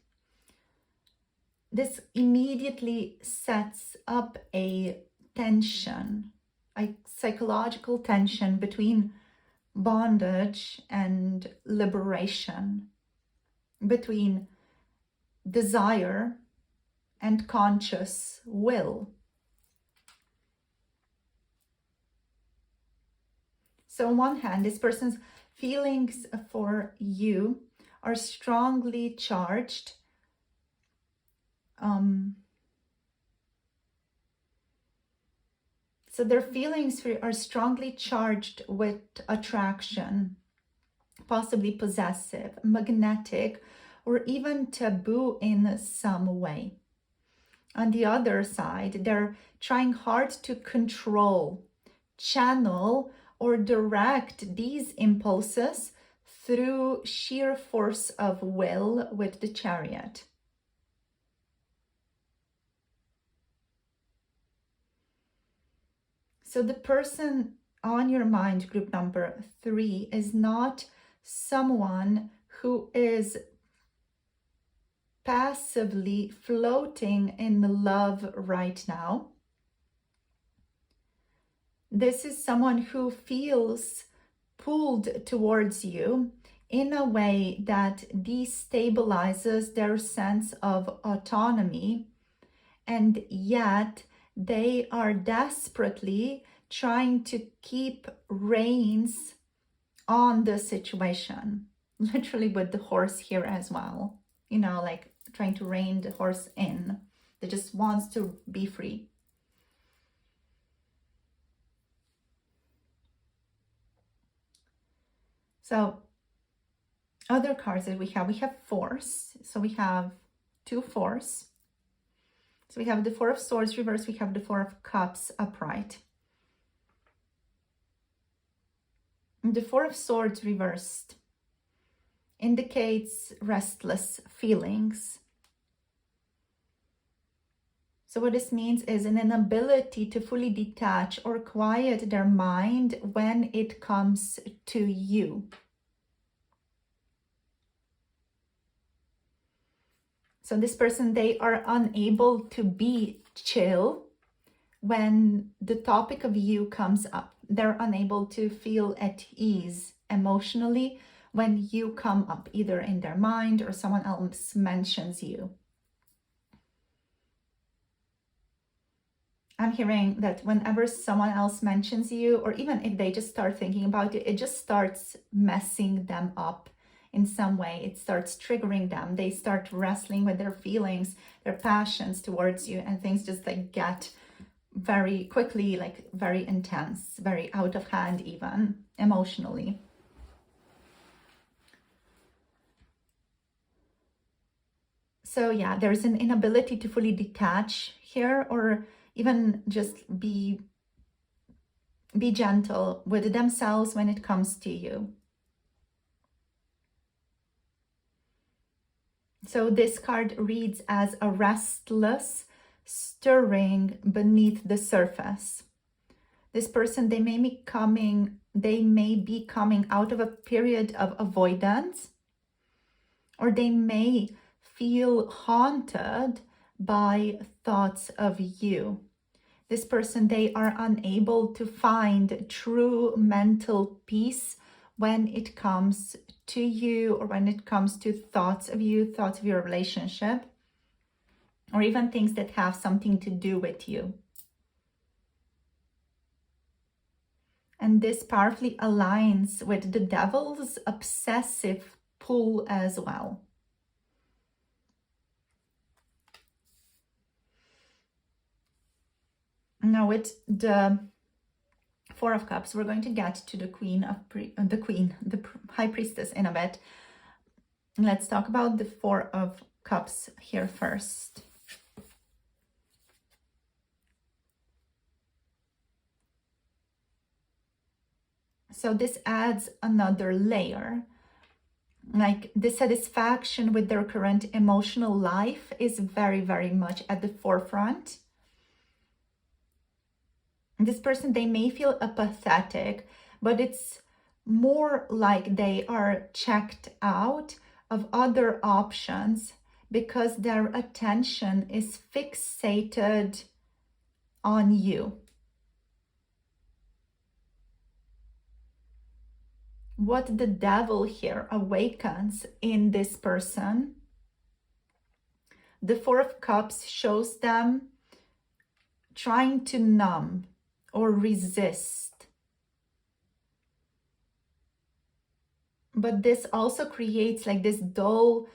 Speaker 1: this immediately sets up a tension, a psychological tension between bondage and liberation, between desire and conscious will. So on one hand, this person's feelings for you are strongly charged. So their feelings are strongly charged with attraction, possibly possessive, magnetic, or even taboo in some way. On the other side, they're trying hard to control, channel, or direct these impulses through sheer force of will with the Chariot. So the person on your mind, group number 3, is not someone who is passively floating in love right now. This is someone who feels pulled towards you, in a way that destabilizes their sense of autonomy, and yet they are desperately trying to keep reins on the situation. Literally with the horse here as well, you know, like trying to rein the horse in. They just wants to be free. So other cards that we have Force. So we have two Force. So we have the Four of Swords reversed, we have the Four of Cups upright. And the Four of Swords reversed indicates restless feelings. So what this means is an inability to fully detach or quiet their mind when it comes to you. So this person, they are unable to be chill when the topic of you comes up. They're unable to feel at ease emotionally when you come up, either in their mind or someone else mentions you. I'm hearing that whenever someone else mentions you, or even if they just start thinking about you, it just starts messing them up in some way. It starts triggering them. They start wrestling with their feelings, their passions towards you, and things just like get very quickly, like very intense, very out of hand, even emotionally. So yeah, there's an inability to fully detach here, or even just be gentle with themselves when it comes to you. So this card reads as a restless stirring beneath the surface. This person, they may be coming out of a period of avoidance, or they may feel haunted by thoughts of you. This person, they are unable to find true mental peace when it comes to you, or when it comes to thoughts of you, thoughts of your relationship, or even things that have something to do with you. And this powerfully aligns with the devil's obsessive pull as well. Now with the Four of Cups, we're going to get to the the High Priestess in a bit. Let's talk about the Four of Cups here first. So this adds another layer. Like, dissatisfaction with their current emotional life is very, very much at the forefront. This person, they may feel apathetic, but it's more like they are checked out of other options because their attention is fixated on you. What the devil here awakens in this person, the Four of Cups shows them trying to numb or resist. But this also creates like this dull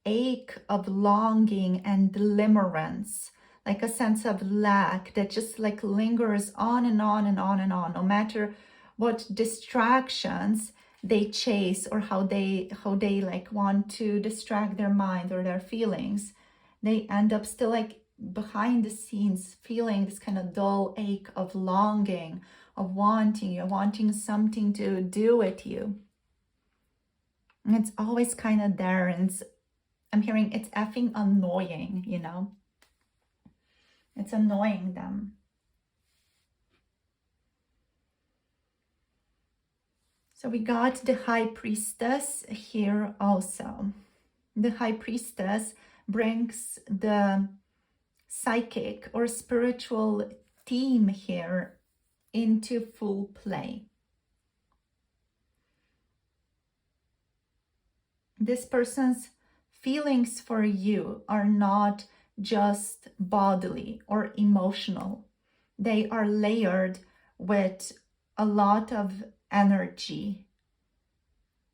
Speaker 1: ache of longing and limerence, like a sense of lack that just like lingers on and on and on and on, no matter what distractions they chase, or how they like want to distract their mind or their feelings. They end up still like behind the scenes feeling this kind of dull ache of longing, of wanting something to do with you. And it's always kind of there, and I'm hearing it's effing annoying, you know? It's annoying them. So we got the High Priestess here also. The High Priestess brings the psychic or spiritual theme here into full play. this person's feelings for you are not just bodily or emotional. They are layered with a lot of energy,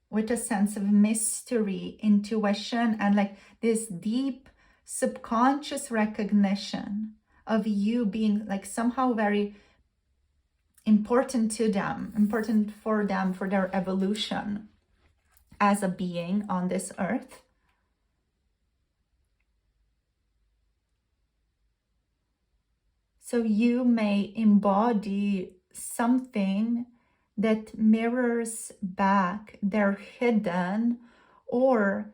Speaker 1: with a sense of mystery, intuition, and like this deep subconscious recognition of you being like somehow very important to them, important for them, for their evolution as a being on this earth. So you may embody something that mirrors back their hidden or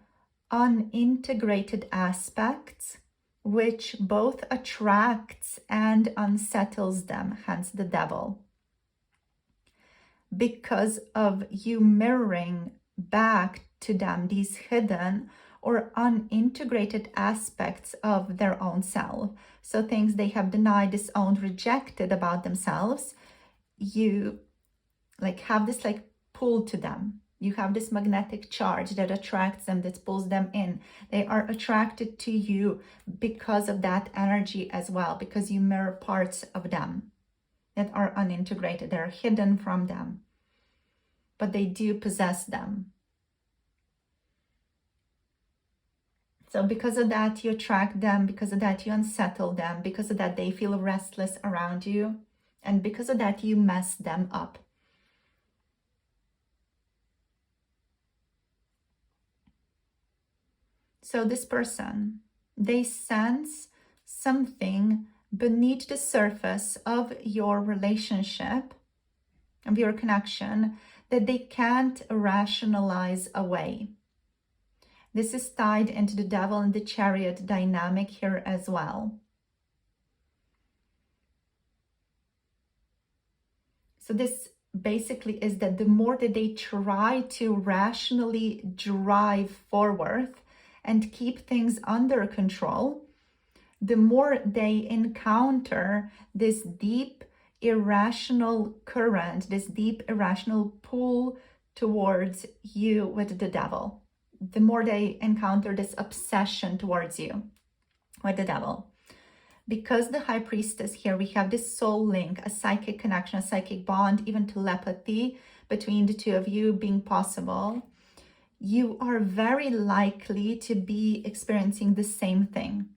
Speaker 1: unintegrated aspects, which both attracts and unsettles them, hence the devil. Because of you mirroring back to them these hidden or unintegrated aspects of their own self. So things they have denied, disowned, rejected about themselves, you like have this like pull to them. You have this magnetic charge that attracts them, that pulls them in. They are attracted to you because of that energy as well, because you mirror parts of them that are unintegrated. They're hidden from them, but they do possess them. So because of that, you attract them. Because of that, you unsettle them. Because of that, they feel restless around you. And because of that, you mess them up. So this person, they sense something beneath the surface of your relationship, of your connection, that they can't rationalize away. This is tied into the devil and the chariot dynamic here as well. So this basically is that the more that they try to rationally drive forward and keep things under control, the more they encounter this deep irrational current, this deep irrational pull towards you with the devil. The more they encounter this obsession towards you with the devil. Because the high priestess here, we have this soul link, a psychic connection, a psychic bond, even telepathy between the two of you being possible. You are very likely to be experiencing the same thing.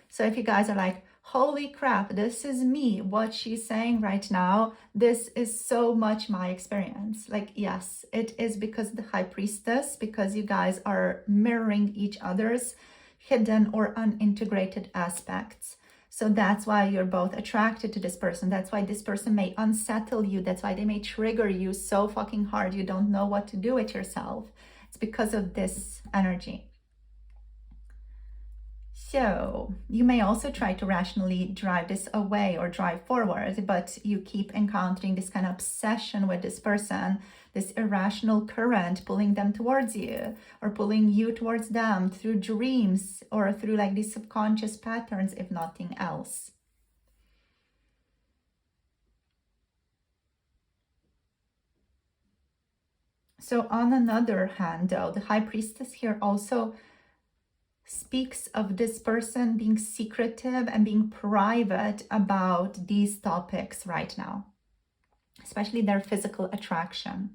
Speaker 1: So if you guys are like, holy crap, this is me, what she's saying right now, this is so much my experience. Like, yes, it is because the high priestess, because you guys are mirroring each other's hidden or unintegrated aspects. So that's why you're both attracted to this person. That's why this person may unsettle you. That's why they may trigger you so fucking hard you don't know what to do with yourself. It's because of this energy. So you may also try to rationally drive this away or drive forward, but you keep encountering this kind of obsession with this person, this irrational current pulling them towards you or pulling you towards them through dreams or through like these subconscious patterns, if nothing else. So on another hand, though, the high priestess here also speaks of this person being secretive and being private about these topics right now, especially their physical attraction.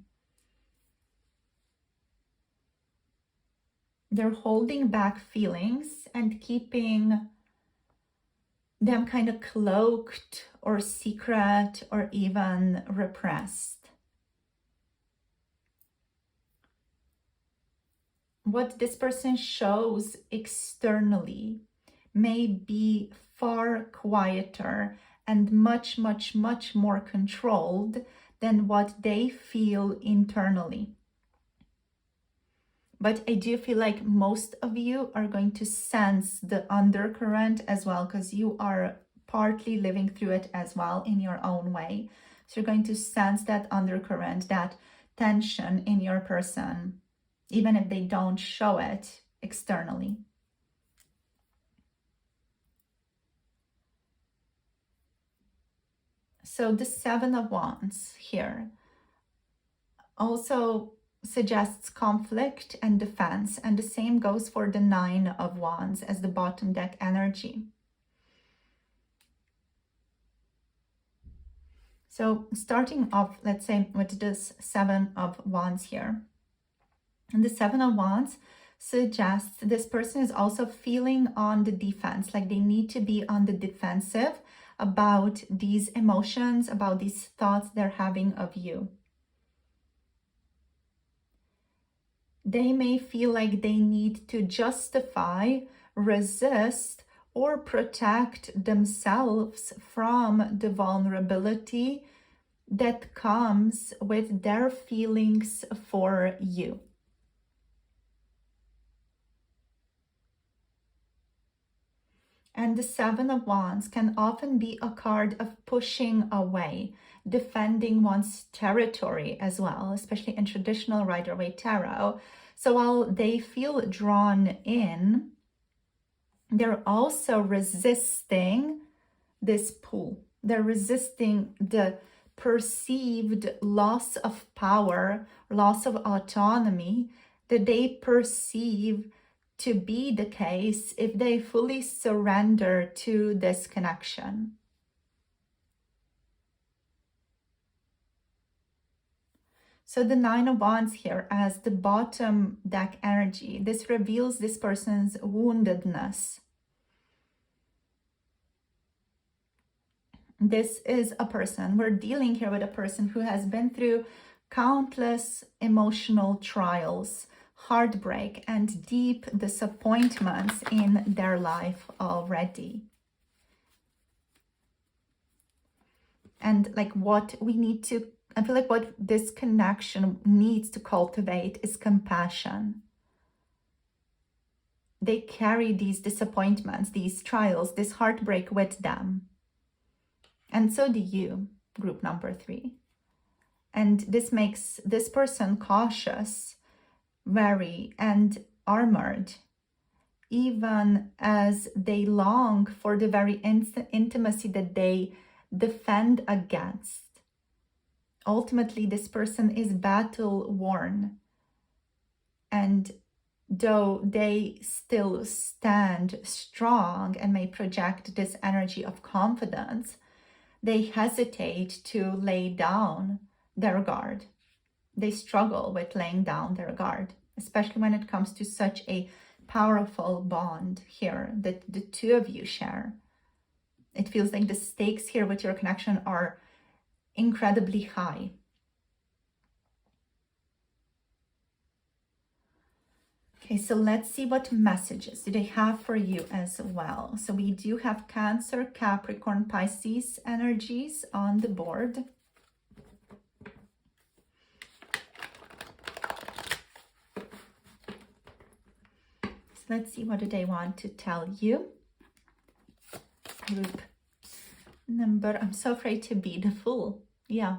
Speaker 1: They're holding back feelings and keeping them kind of cloaked or secret or even repressed. What this person shows externally may be far quieter and much, much, much more controlled than what they feel internally. But I do feel like most of you are going to sense the undercurrent as well, because you are partly living through it as well in your own way. So you're going to sense that undercurrent, that tension in your person, even if they don't show it externally. So the Seven of Wands here also suggests conflict and defense, and the same goes for the Nine of Wands as the bottom deck energy. So starting off, let's say, with this Seven of Wands here. And the Seven of Wands suggests this person is also feeling on the defense, like they need to be on the defensive about these emotions, about these thoughts they're having of you. They may feel like they need to justify, resist, or protect themselves from the vulnerability that comes with their feelings for you. And the Seven of Wands can often be a card of pushing away, defending one's territory as well, especially in traditional Rider-Waite Tarot. So while they feel drawn in, they're also resisting this pull. They're resisting the perceived loss of power, loss of autonomy that they perceive to be the case if they fully surrender to this connection. So the Nine of Wands here as the bottom deck energy, this reveals this person's woundedness. This is a person, we're dealing here with a person who has been through countless emotional trials, heartbreak, and deep disappointments in their life already. And like what we need to, I feel like what this connection needs to cultivate is compassion. They carry these disappointments, these trials, this heartbreak with them. And so do you, group number 3. And this makes this person cautious, wary, and armored, even as they long for the very intimacy that they defend against. Ultimately, this person is battle-worn, and though they still stand strong and may project this energy of confidence, they hesitate to lay down their guard. They struggle with laying down their guard, especially when it comes to such a powerful bond here that the two of you share. It feels like the stakes here with your connection are incredibly high. Okay, so let's see what messages do they have for you as well. So we do have Cancer, Capricorn, Pisces energies on the board. So let's see, what do they want to tell you? Group number, I'm so afraid to be the Fool. Yeah.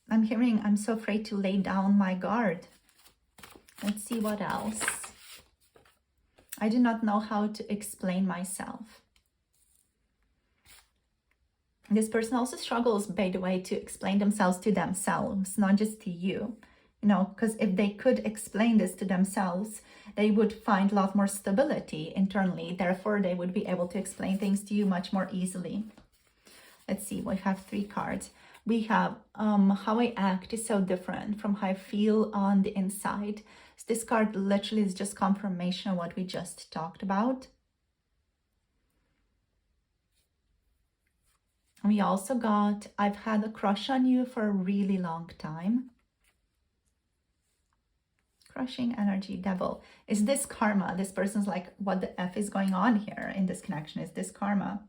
Speaker 1: I'm hearing, I'm so afraid to lay down my guard. Let's see what else. I do not know how to explain myself. This person also struggles, by the way, to explain themselves to themselves, not just to you. You know, because if they could explain this to themselves, they would find a lot more stability internally. Therefore, they would be able to explain things to you much more easily. Let's see, we have 3 cards. We have how I act is so different from how I feel on the inside. So this card literally is just confirmation of what we just talked about. We also got, I've had a crush on you for a really long time. Crushing energy, Devil. Is this karma? This person's like, what the F is going on here in this connection? Is this karma?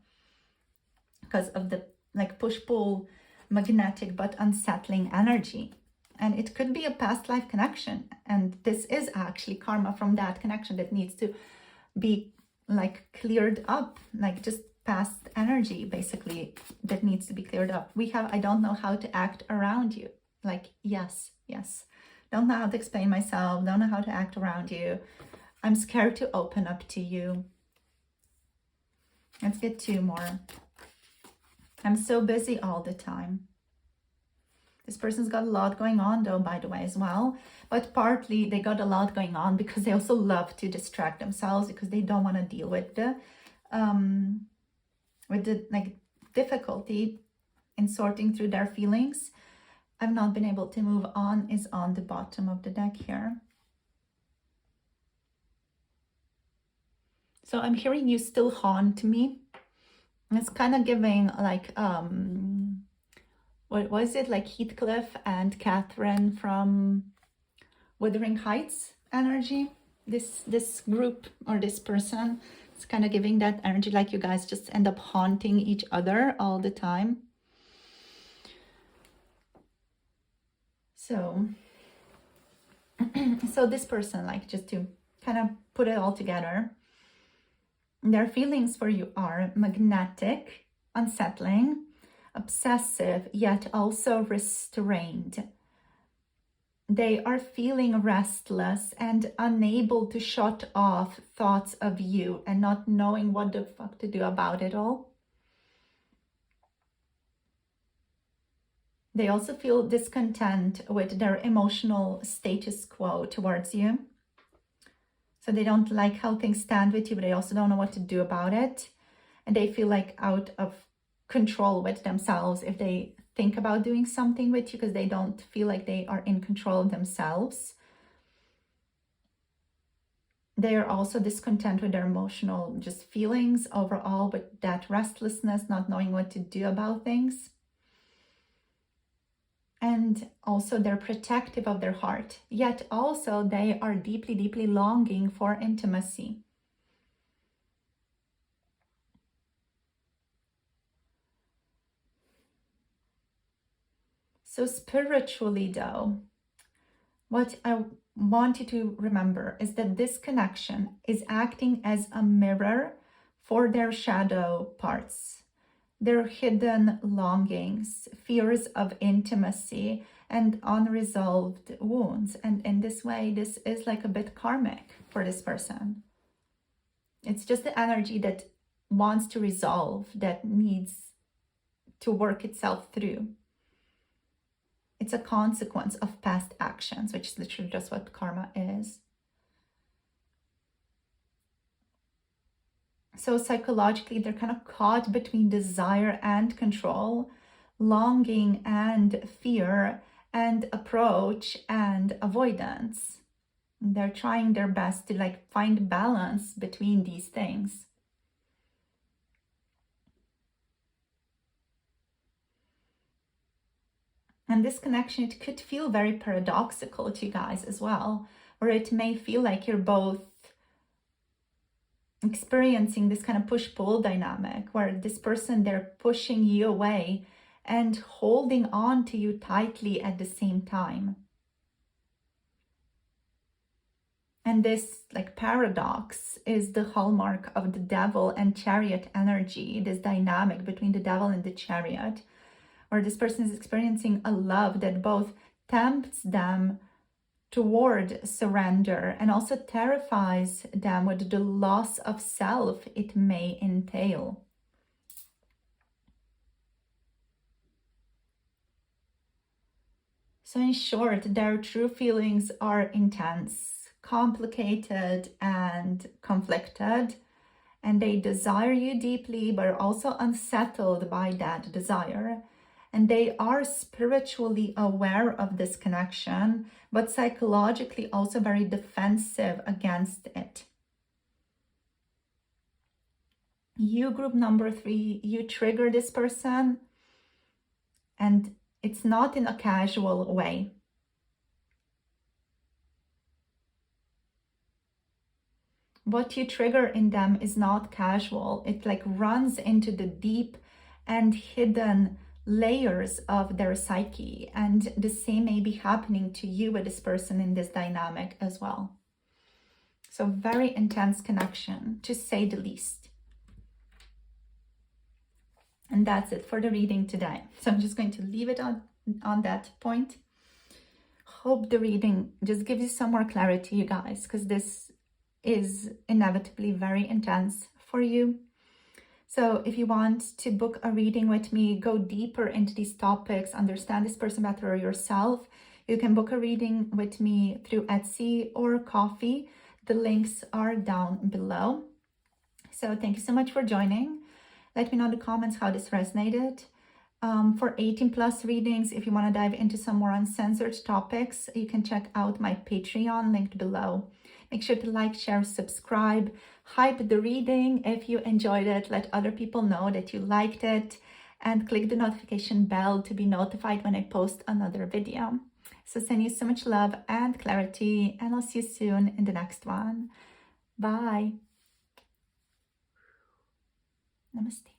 Speaker 1: Because of the like push-pull, magnetic but unsettling energy. And it could be a past life connection. And this is actually karma from that connection that needs to be like cleared up, like just past energy basically that needs to be cleared up. We have, I don't know how to act around you. Like, yes. Don't know how to explain myself, don't know how to act around you. I'm scared to open up to you. Let's get 2 more. I'm so busy all the time. This person's got a lot going on though, by the way, as well. But partly they got a lot going on because they also love to distract themselves because they don't want to deal with the like difficulty in sorting through their feelings. I've not been able to move on is on the bottom of the deck here. So I'm hearing you still haunt me. It's kind of giving like, what was it? Like Heathcliff and Catherine from Wuthering Heights energy. This group or this person, it's kind of giving that energy like you guys just end up haunting each other all the time. So, so this person, like just to kind of put it all together, their feelings for you are magnetic, unsettling, obsessive, yet also restrained. They are feeling restless and unable to shut off thoughts of you and not knowing what the fuck to do about it all. They also feel discontent with their emotional status quo towards you. So they don't like how things stand with you, but they also don't know what to do about it. And they feel like out of control with themselves if they think about doing something with you because they don't feel like they are in control of themselves. They are also discontent with their emotional just feelings overall, but that restlessness, not knowing what to do about things. And also they're protective of their heart, yet also they are deeply, deeply longing for intimacy. So spiritually though, what I want you to remember is that this connection is acting as a mirror for their shadow parts, their hidden longings, fears of intimacy, and unresolved wounds. And in this way, this is like a bit karmic for this person. It's just the energy that wants to resolve, that needs to work itself through. It's a consequence of past actions, which is literally just what karma is. So psychologically, they're kind of caught between desire and control, longing and fear, and approach and avoidance. They're trying their best to like find balance between these things. And this connection, it could feel very paradoxical to you guys as well, or it may feel like you're both experiencing this kind of push-pull dynamic where this person, they're pushing you away and holding on to you tightly at the same time. And this like paradox is the hallmark of the devil and chariot energy, this dynamic between the devil and the chariot, where this person is experiencing a love that both tempts them toward surrender and also terrifies them with the loss of self it may entail. So in short, their true feelings are intense, complicated, and conflicted, and they desire you deeply, but are also unsettled by that desire. And they are spiritually aware of this connection, but psychologically also very defensive against it. You, group number 3, you trigger this person, and it's not in a casual way. What you trigger in them is not casual. It like runs into the deep and hidden layers of their psyche, and the same may be happening to you with this person in this dynamic as well. So very intense connection, to say the least. And that's it for the reading today. So I'm just going to leave it on that point. Hope the reading just gives you some more clarity, you guys, because this is inevitably very intense for you. So if you want to book a reading with me, go deeper into these topics, understand this person better or yourself, you can book a reading with me through Etsy or Coffee. The links are down below. So thank you so much for joining. Let me know in the comments how this resonated. For 18 plus readings, if you want to dive into some more uncensored topics, you can check out my Patreon linked below. Make sure to like, share, subscribe, hype the reading if you enjoyed it, let other people know that you liked it, and click the notification bell to be notified when I post another video. So send you so much love and clarity, and I'll see you soon in the next one. Bye. Namaste.